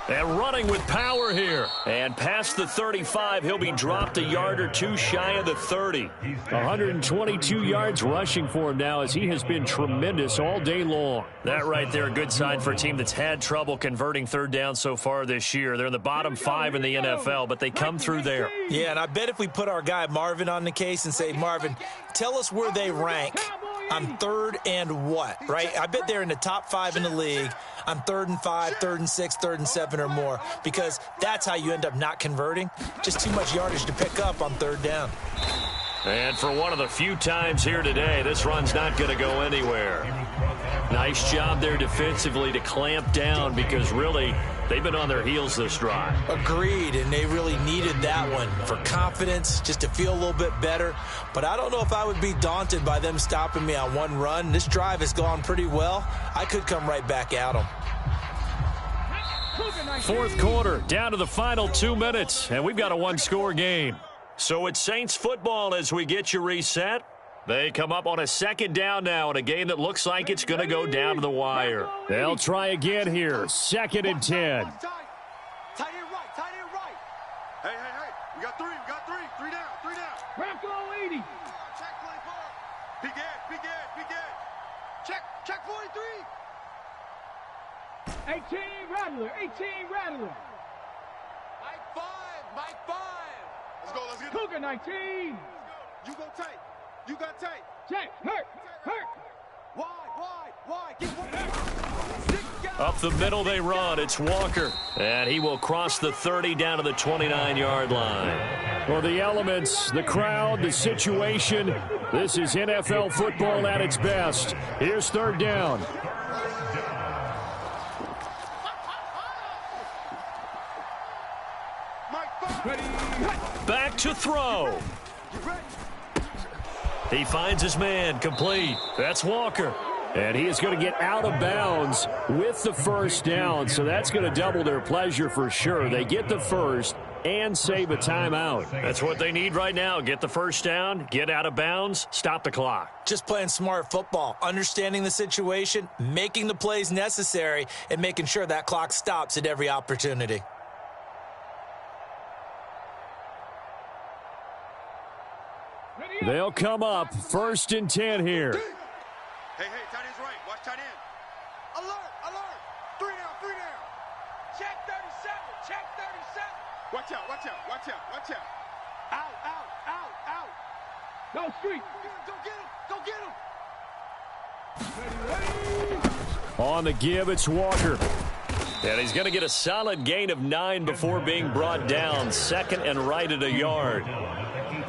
And running with power here. And past the 35, he'll be dropped a yard or two shy of the 30. 122 yards rushing for him now as he has been tremendous all day long. That right there, a good sign for a team that's had trouble converting 3rd down so far this year. They're in the bottom 5 in the NFL, but they come through there. Yeah, and I bet if we put our guy Marvin on the case and say, Marvin, tell us where they rank on 3rd and what, right? I bet they're in the top 5 in the league on 3rd and 5, 3rd and 6, 3rd and 7 or more, because that's how you end up not converting. Just too much yardage to pick up on 3rd down. And for one of the few times here today, this run's not going to go anywhere. Nice job there defensively to clamp down because really they've been on their heels this drive. Agreed, and they really needed that one for confidence, just to feel a little bit better. But I don't know if I would be daunted by them stopping me on one run. This drive has gone pretty well. I could come right back at them. 4th quarter, down to the final 2 minutes, and we've got a one-score game. So it's Saints football as we get you reset. They come up on a 2nd down now in a game that looks like it's going to go down to the wire. They'll try again here. 2nd and 10. Tight end right, tight end right. Hey. We got three. Three down. Bronco 80. Check play ball. Big Ed. Check 43. 18 Rattler. Mike 5. Let's go. Cougar 19. You go tight. You got tight. Check. Hurt. Wide. Get one. Up the middle they run. It's Walker. And he will cross the 30 down to the 29-yard line. Well, the elements, the crowd, the situation, this is NFL football at its best. Here's 3rd down. Back to throw. He finds his man, complete. That's Walker. And he is going to get out of bounds with the 1st down, so that's going to double their pleasure for sure. They get the 1st and save a timeout. That's what they need right now. Get the 1st down, get out of bounds, stop the clock. Just playing smart football, understanding the situation, making the plays necessary, and making sure that clock stops at every opportunity. They'll come up 1st and 10 here. Hey, tight end's right. Watch tight end. Alert. 3 down. Check 37. Watch out. Out, out, out, out. Go street. Go get him. Go get him. On the give, it's Walker. And he's going to get a solid gain of 9 before being brought down. Second and right at a yard.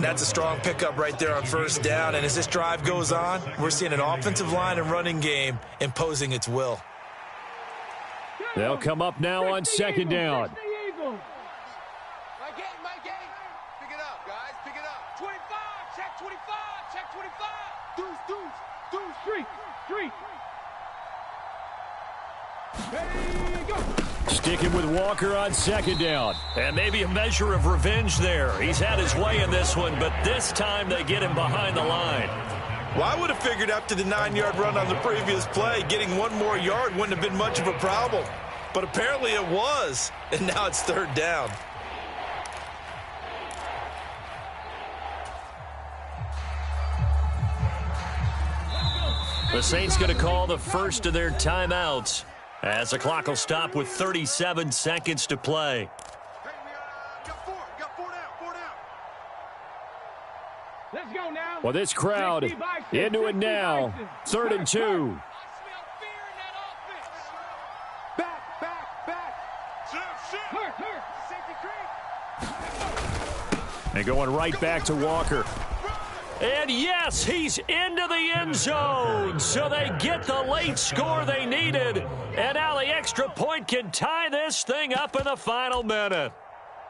That's a strong pickup right there on first down. And as this drive goes on, we're seeing an offensive line and running game imposing its will. They'll come up now on second down. My game, my game. Pick it up, guys. Pick it up. 25. Check 25. Check 25. Deuce, deuce, deuce. Street. Street. Ready, go. Sticking with Walker on second down. And maybe a measure of revenge there. He's had his way in this one, but this time they get him behind the line. Well, I would have figured after the 9-yard run on the previous play, getting one more yard wouldn't have been much of a problem. But apparently it was, and now it's third down. The Saints going to call the first of their timeouts as the clock will stop with 37 seconds to play. Hey, we got four down, four down. Let's go now. Well, this crowd 60 by 6, into it 60 now. by 6. 3rd and 2. I smell fear in that offense. Back, back, back. Shift. Hurt, hurt. Safety creep. And going right back to Walker. And yes, he's into the end zone. So they get the late score they needed. And now the extra point can tie this thing up in the final minute.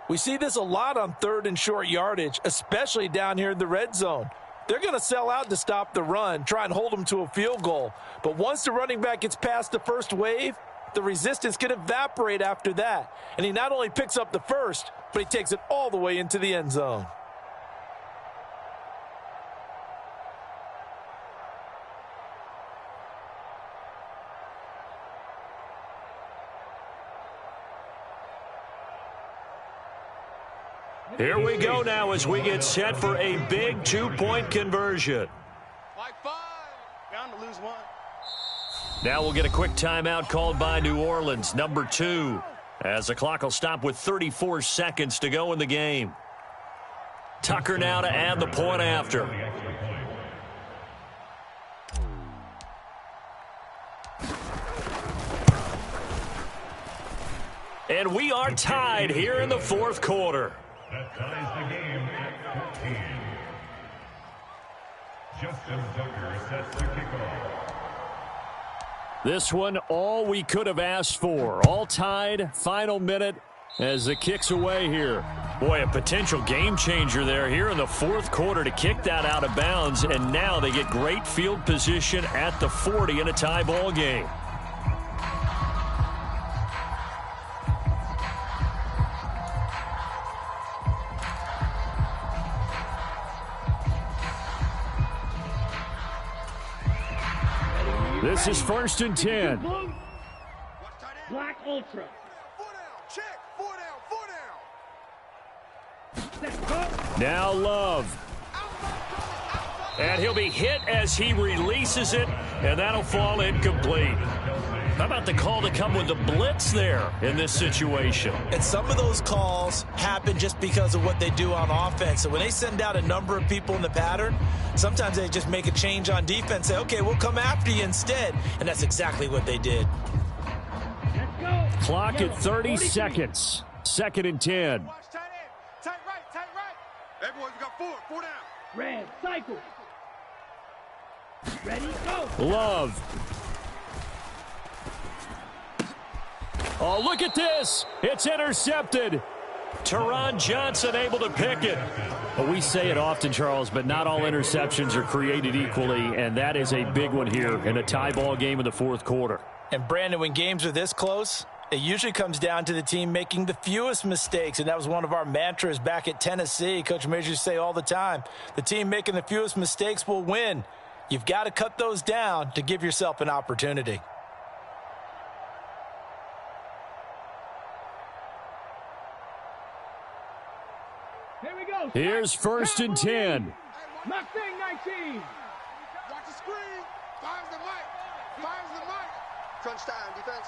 We see this a lot on 3rd and short yardage, especially down here in the red zone. They're going to sell out to stop the run, try and hold them to a field goal. But once the running back gets past the first wave, the resistance can evaporate after that. And he not only picks up the first, but he takes it all the way into the end zone. Here we go now as we get set for a big 2-point conversion. Like 5. Bound to lose one. Now we'll get a quick timeout called by New Orleans, number 2, as the clock will stop with 34 seconds to go in the game. Tucker now to add the point after. And we are tied here in the 4th quarter. That ties the game at 14. Justin Tucker sets the kickoff. This one, all we could have asked for. All tied, final minute as the kick's away here. Boy, a potential game changer there here in the 4th quarter to kick that out of bounds. And now they get great field position at the 40 in a tie ball game. This is 1st and 10. Black Ultra. 4 down. Check. 4 down. 4 down. Now Love. And he'll be hit as he releases it, and that'll fall incomplete. How about the call to come with the blitz there in this situation? And some of those calls happen just because of what they do on offense. So when they send out a number of people in the pattern, sometimes they just make a change on defense, say, okay, we'll come after you instead. And that's exactly what they did. Let's go. Clock at 30 seconds. 2nd and 10. Watch tight end. Tight right. Tight right. Hey, boys, we got 4. 4 down. Red, cycle. Ready, go. Love. Oh, look at this. It's intercepted. Teron Johnson able to pick it. Well, we say it often, Charles, but not all interceptions are created equally, and that is a big one here in a tie ball game in the 4th quarter. And, Brandon, when games are this close, it usually comes down to the team making the fewest mistakes, and that was one of our mantras back at Tennessee. Coach Majors used to say all the time, the team making the fewest mistakes will win. You've got to cut those down to give yourself an opportunity. Here we go. Here's 1st and 10. Mustang 19. Watch the screen. Fires the mic. Fires the mic. Crunch time, defense.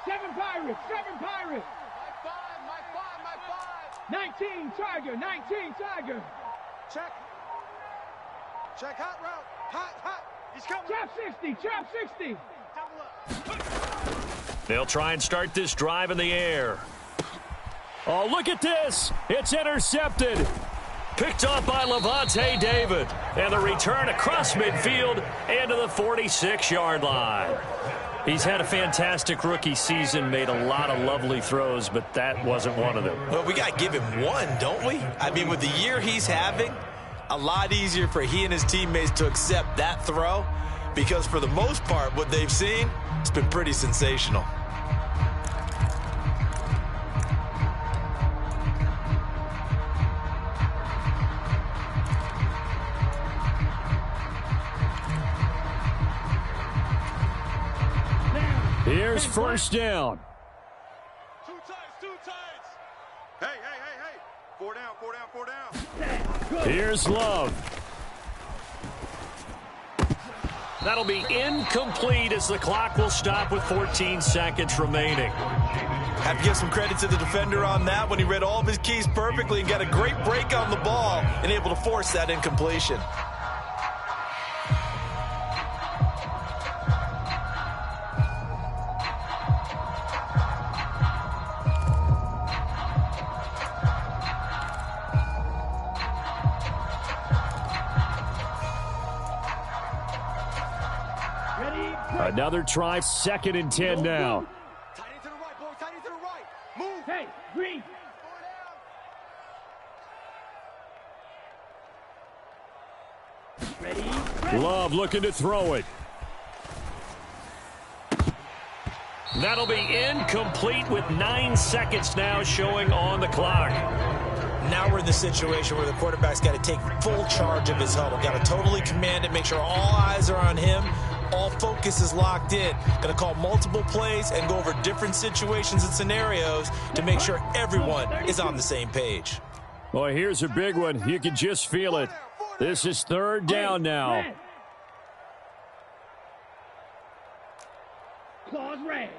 7 Pirates, 7 Pirates. My five. 19 Tiger, 19 Tiger. Check. Check, hot route. Hot. He's coming. Chop 60, chop 60. They'll try and start this drive in the air. Oh, look at this. It's intercepted. Picked up by Levante David. And the return across midfield into the 46-yard line. He's had a fantastic rookie season, made a lot of lovely throws, but that wasn't one of them. Well, we got to give him one, don't we? I mean, with the year he's having, a lot easier for he and his teammates to accept that throw because for the most part, what they've seen, it's been pretty sensational. Here's first down. Two tights. Hey. 4 down. Here's Love. That'll be incomplete as the clock will stop with 14 seconds remaining. Have to give some credit to the defender on that when he read all of his keys perfectly and got a great break on the ball and able to force that incompletion. Another try, 2nd and 10 now. Tight end to the right, boys. Tight end to the right. Move. Hey, Green. 4 down. Ready. Love looking to throw it. That'll be incomplete with 9 seconds now showing on the clock. Now we're in the situation where the quarterback's got to take full charge of his huddle. Got to totally command it, make sure all eyes are on him. All focus is locked in. Going to call multiple plays and go over different situations and scenarios to make sure everyone is on the same page. Boy, here's a big one. You can just feel it. This is 3rd down now. Claws red.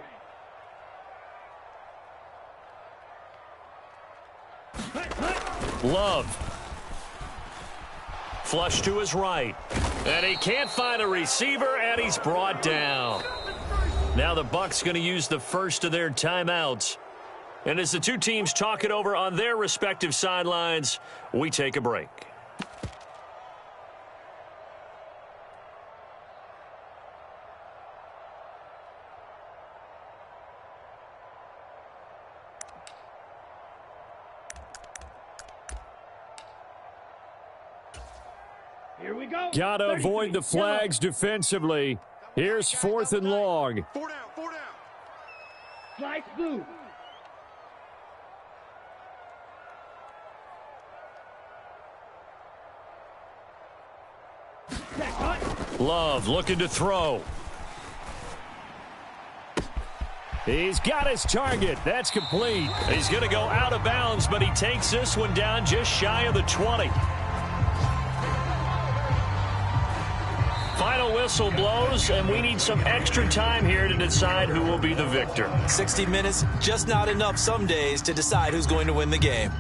Love. Flush to his right. And he can't find a receiver, and he's brought down. Now the Bucs going to use the first of their timeouts. And as the two teams talk it over on their respective sidelines, we take a break. Here we go. Gotta avoid the flags defensively. Here's 4th and long. 4 down. Slice blue. Love looking to throw. He's got his target. That's complete. He's going to go out of bounds, but he takes this one down just shy of the 20. Final whistle blows, and we need some extra time here to decide who will be the victor. 60 minutes, just not enough some days to decide who's going to win the game.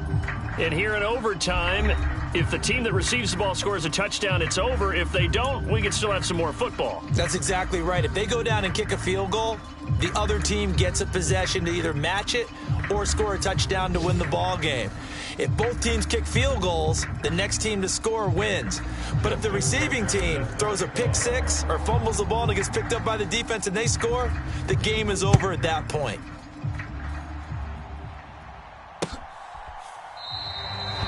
And here in overtime, if the team that receives the ball scores a touchdown, it's over. If they don't, we can still have some more football. That's exactly right. If they go down and kick a field goal, the other team gets a possession to either match it or score a touchdown to win the ball game. If both teams kick field goals, the next team to score wins. But if the receiving team throws a pick six or fumbles the ball and it gets picked up by the defense and they score, the game is over at that point.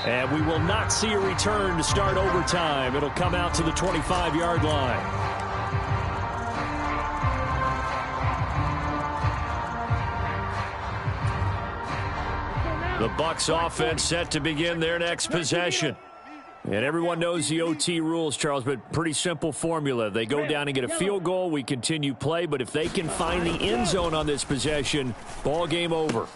And we will not see a return to start overtime. It'll come out to the 25-yard line. The Bucs offense set to begin their next possession. And everyone knows the OT rules, Charles, but pretty simple formula. They go down and get a field goal, we continue play, but if they can find the end zone on this possession, ball game over.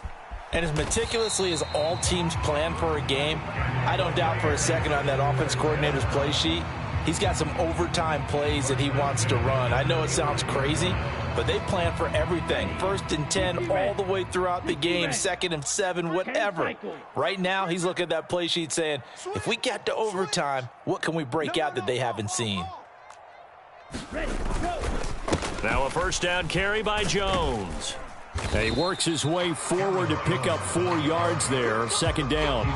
And as meticulously as all teams plan for a game, I don't doubt for a second on that offense coordinator's play sheet, he's got some overtime plays that he wants to run. I know it sounds crazy, but they plan for everything. 1st and 10 all the way throughout the game, 2nd and 7, whatever. Right now, he's looking at that play sheet saying, if we get to overtime, what can we break out that they haven't seen? Now a first down carry by Jones. He works his way forward to pick up 4 yards there, 2nd down.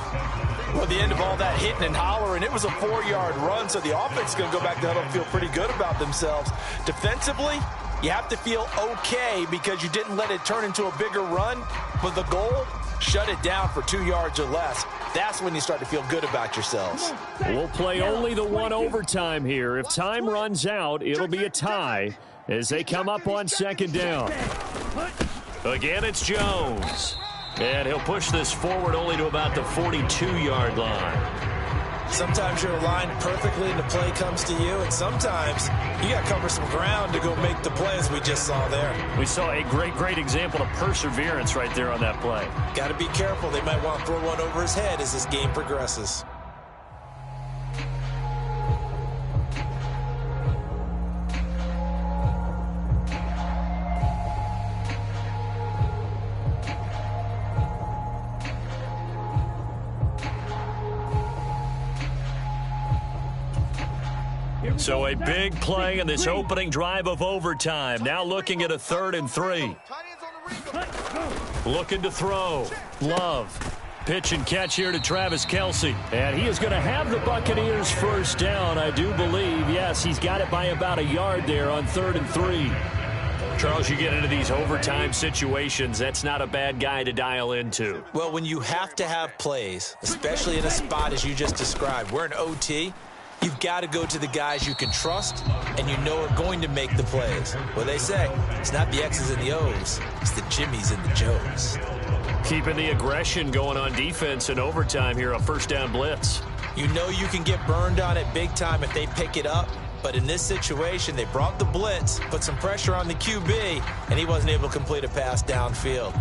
Well, at the end of all that hitting and hollering, it was a 4-yard run, so the offense is going to go back to huddle and feel pretty good about themselves. Defensively, you have to feel okay because you didn't let it turn into a bigger run, but the goal, shut it down for 2 yards or less. That's when you start to feel good about yourselves. We'll play only the 1 overtime here. If time runs out, it'll be a tie as they come up on 2nd down. Again, it's Jones. And he'll push this forward only to about the 42-yard line. Sometimes you're aligned perfectly and the play comes to you, and sometimes you got to cover some ground to go make the play, as we just saw there. We saw a great example of perseverance right there on that play. Got to be careful. They might want to throw one over his head as this game progresses. So a big play in this opening drive of overtime. Now looking at a 3rd and 3. Looking to throw. Love. Pitch and catch here to Travis Kelce. And he is going to have the Buccaneers first down, I do believe. Yes, he's got it by about a yard there on 3rd and 3. Charles, you get into these overtime situations, that's not a bad guy to dial into. Well, when you have to have plays, especially in a spot as you just described, we're in OT, you've got to go to the guys you can trust and you know are going to make the plays. Well, they say it's not the X's and the O's, it's the Jimmys and the Joes. Keeping the aggression going on defense in overtime here, a 1st down blitz. You know you can get burned on it big time if they pick it up, but in this situation, they brought the blitz, put some pressure on the QB, and he wasn't able to complete a pass downfield.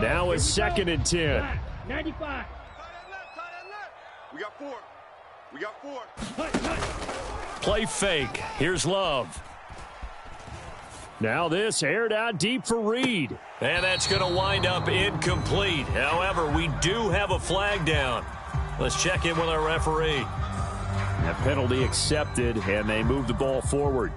Now it's 2nd and 10. 95. We got 4. We got 4. Play fake. Here's Love. Now this aired out deep for Reed. And that's going to wind up incomplete. However, we do have a flag down. Let's check in with our referee. That penalty accepted, and they move the ball forward.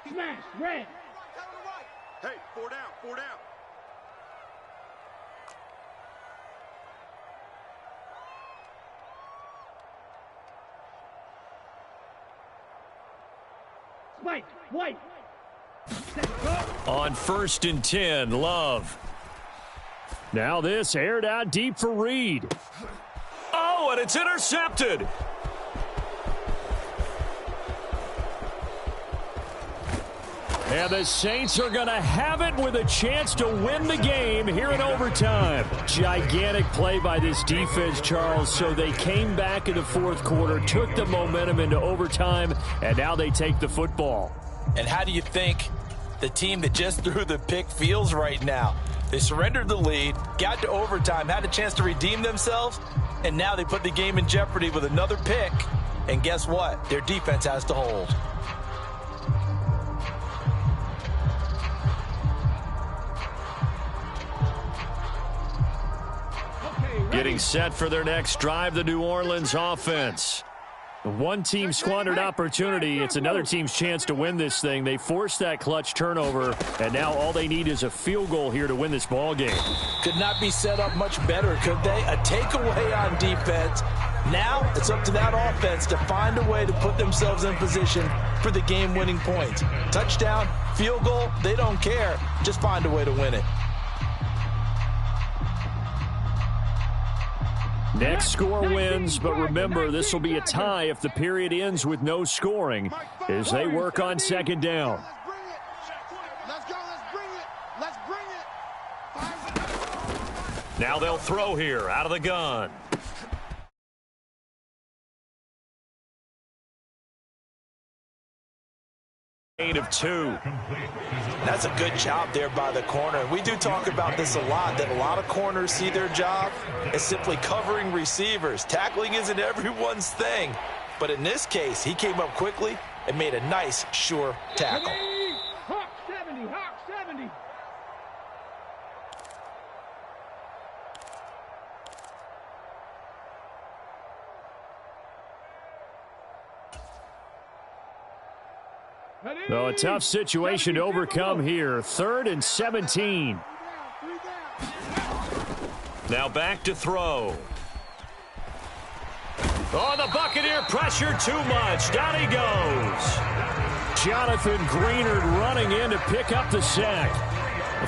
Smash, red. Hey, 4 down, 4 down. Spike, white. On 1st and 10, Love. Now this aired out deep for Reed. Oh, and it's intercepted. And the Saints are going to have it with a chance to win the game here in overtime. Gigantic play by this defense, Charles. So they came back in the 4th quarter, took the momentum into overtime, and now they take the football. And how do you think the team that just threw the pick feels right now? They surrendered the lead, got to overtime, had a chance to redeem themselves, and now they put the game in jeopardy with another pick. And guess what? Their defense has to hold. Getting set for their next drive, the New Orleans offense. One team squandered opportunity. It's another team's chance to win this thing. They forced that clutch turnover, and now all they need is a field goal here to win this ball game. Could not be set up much better, could they? A takeaway on defense. Now it's up to that offense to find a way to put themselves in position for the game-winning points. Touchdown, field goal, they don't care. Just find a way to win it. Next score wins, but remember, this will be a tie if the period ends with no scoring as they work on 2nd down. Let's go, let's bring it. Let's bring it. Now they'll throw here out of the gun. Gain of 2. That's a good job there by the corner. We do talk about this a lot, that a lot of corners see their job as simply covering receivers. Tackling isn't everyone's thing. But in this case, he came up quickly and made a nice, sure tackle. Hawk 70, Hawk 70. So a tough situation to overcome here. 3rd and 17. Now back to throw. Oh, the Buccaneer pressure too much. Down he goes. Jonathan Greenard running in to pick up the sack.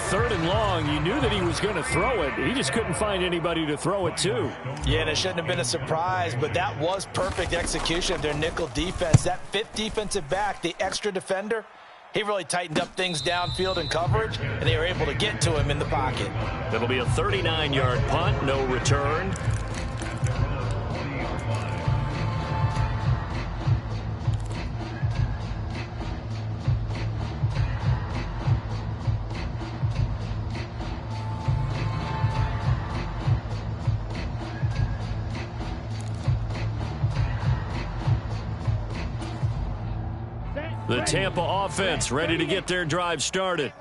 3rd and long. You knew that he was going to throw it. He just couldn't find anybody to throw it to. Yeah, and it shouldn't have been a surprise, but that was perfect execution of their nickel defense. That 5th defensive back, the extra defender, he really tightened up things downfield in coverage, and they were able to get to him in the pocket. It'll be a 39-yard punt, no return. The Tampa offense ready to get their drive started.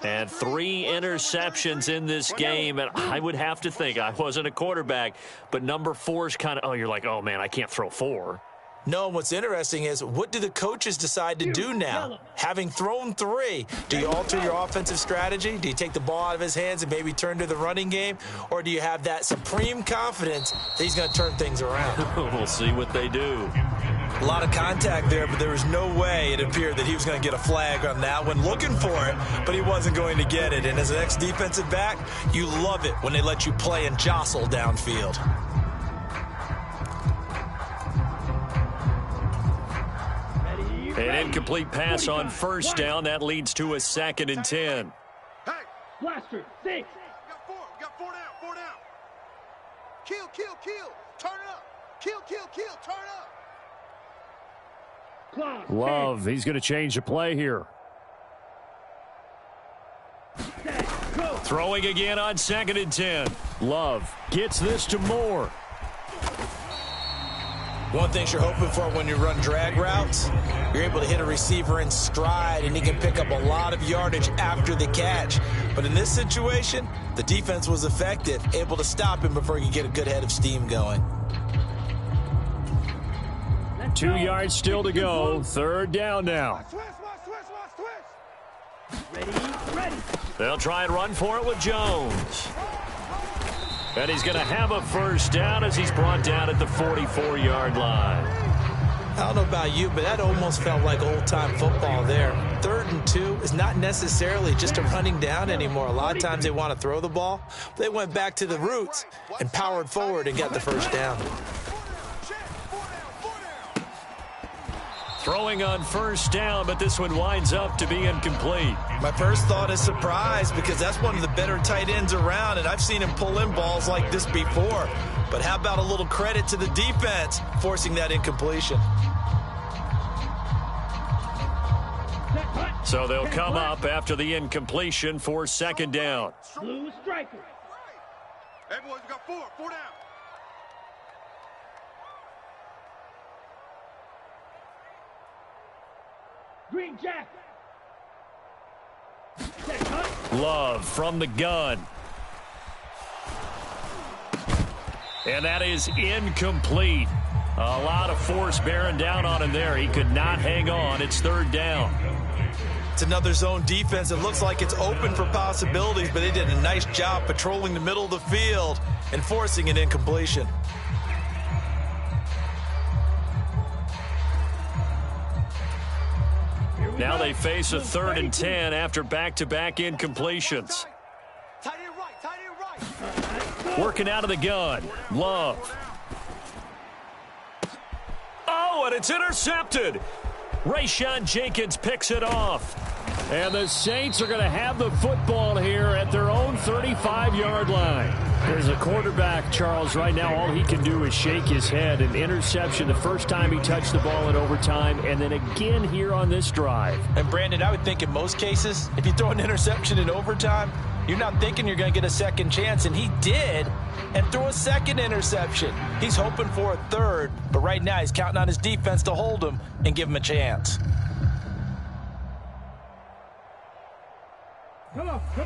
And 3 interceptions in this game. And I would have to think, I wasn't a quarterback, but number 4 is kind of, oh, you're like, oh, man, I can't throw 4. No, what's interesting is, what do the coaches decide to do now? Having thrown 3, do you alter your offensive strategy? Do you take the ball out of his hands and maybe turn to the running game? Or do you have that supreme confidence that he's going to turn things around? We'll see what they do. A lot of contact there, but there was no way it appeared that he was going to get a flag on that one. Looking for it, but he wasn't going to get it. And as an ex-defensive back, you love it when they let you play and jostle downfield. An incomplete pass on 1st down. That leads to a 2nd and 10. Hey, Blaster 6. We got 4 down, 4 down. Kill, kill, kill. Turn it up. Kill, kill, kill. Turn it up. Love, he's going to change the play here. Throwing again on 2nd and 10. Love gets this to Moore. One thing you're hoping for when you run drag routes, you're able to hit a receiver in stride, and he can pick up a lot of yardage after the catch. But in this situation, the defense was effective, able to stop him before he could get a good head of steam going. 2 yards still to go. 3rd down now. Ready. They'll try and run for it with Jones. And he's going to have a 1st down as he's brought down at the 44-yard line. I don't know about you, but that almost felt like old-time football there. 3rd and 2 is not necessarily just a running down anymore. A lot of times they want to throw the ball. They went back to the roots and powered forward and got the 1st down. Throwing on 1st down, but this one winds up to be incomplete. My first thought is surprise, because that's one of the better tight ends around, and I've seen him pull in balls like this before. But how about a little credit to the defense forcing that incompletion? So they'll come up after the incompletion for 2nd down. Blue striker. Hey, boys, we got 4 down. Green jacket. Love from the gun. And that is incomplete. A lot of force bearing down on him there. He could not hang on. It's 3rd down. It's another zone defense. It looks like it's open for possibilities, but they did a nice job patrolling the middle of the field and forcing an incompletion. Now they face a 3rd and 10 after back-to-back incompletions. Tight end right. Working out of the gun. Love. Oh, and it's intercepted. Rayshawn Jenkins picks it off. And the Saints are going to have the football here at their own 35-yard line. There's a quarterback, Charles, right now all he can do is shake his head. An interception the first time he touched the ball in overtime, and then again here on this drive. And, Brandon, I would think in most cases, if you throw an interception in overtime, you're not thinking you're going to get a second chance, and he did, and threw a second interception. He's hoping for a third, but right now he's counting on his defense to hold him and give him a chance.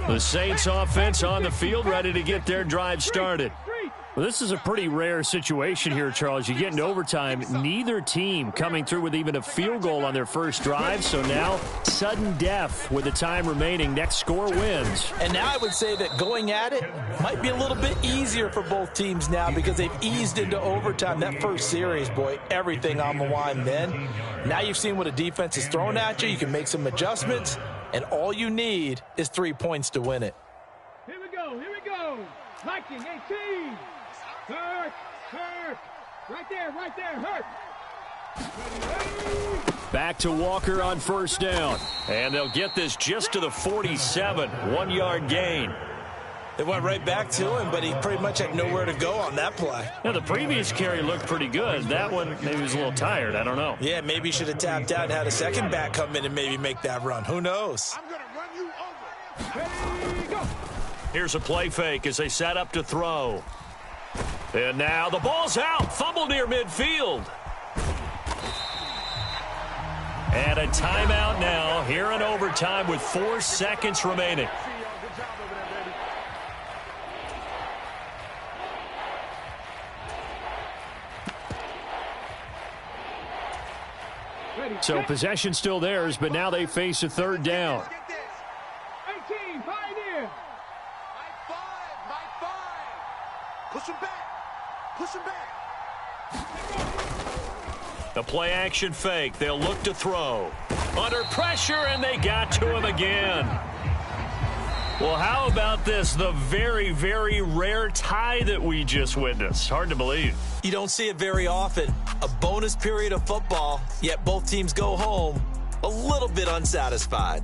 The Saints offense on the field, ready to get their drive started. Well, this is a pretty rare situation here, Charles. You get into overtime, neither team coming through with even a field goal on their first drive. So now, sudden death with the time remaining. Next score wins. And now I would say that going at it might be a little bit easier for both teams now because they've eased into overtime. That first series, boy, everything on the line then. Now you've seen what a defense is throwing at you. You can make some adjustments, and all you need is 3 points to win it. Here we go, here we go. Viking 18. Hurt, hurt. Right there, hurt. Back to Walker on first down. And they'll get this just to the 47, 1-yard gain. They went right back to him, but he pretty much had nowhere to go on that play. Now, the previous carry looked pretty good. That one, maybe he was a little tired. I don't know. Yeah, maybe he should have tapped out and had a second back come in and maybe make that run. Who knows? I'm going to run you over. Ready, go. Here's a play fake as they set up to throw. And now the ball's out. Fumble near midfield. And a timeout now here in overtime with 4 seconds remaining. So possession still theirs, but now they face a third down. 18, Pioneer. Mike 5. Push him back. Push him back. The play action fake. They'll look to throw. Under pressure, and they got to him again. Well, how about this? The very, very rare tie that we just witnessed. Hard to believe. You don't see it very often. A bonus period of football, yet both teams go home a little bit unsatisfied.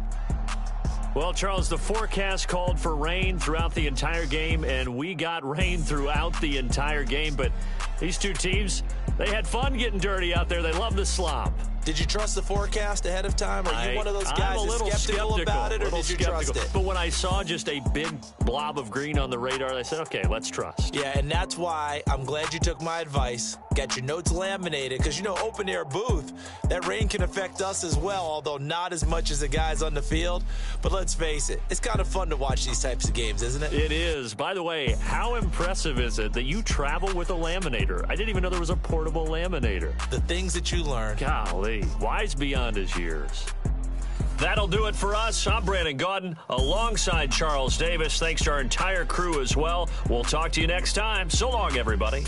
Well, Charles, the forecast called for rain throughout the entire game, and we got rain throughout the entire game. But these two teams, they had fun getting dirty out there. They love the slop. Did you trust the forecast ahead of time? Are you one of those guys that's skeptical about it, or did you trust it? But when I saw just a big blob of green on the radar, I said, okay, let's trust. Yeah, and that's why I'm glad you took my advice. Got your notes laminated, because, you know, open-air booth, that rain can affect us as well, although not as much as the guys on the field. But let's face it, it's kind of fun to watch these types of games, isn't it? It is. By the way, how impressive is it that you travel with a laminator? I didn't even know there was a portable laminator. The things that you learn. Golly, wise beyond his years. That'll do it for us. I'm Brandon Gaudin alongside Charles Davis. Thanks to our entire crew as well. We'll talk to you next time. So long, everybody.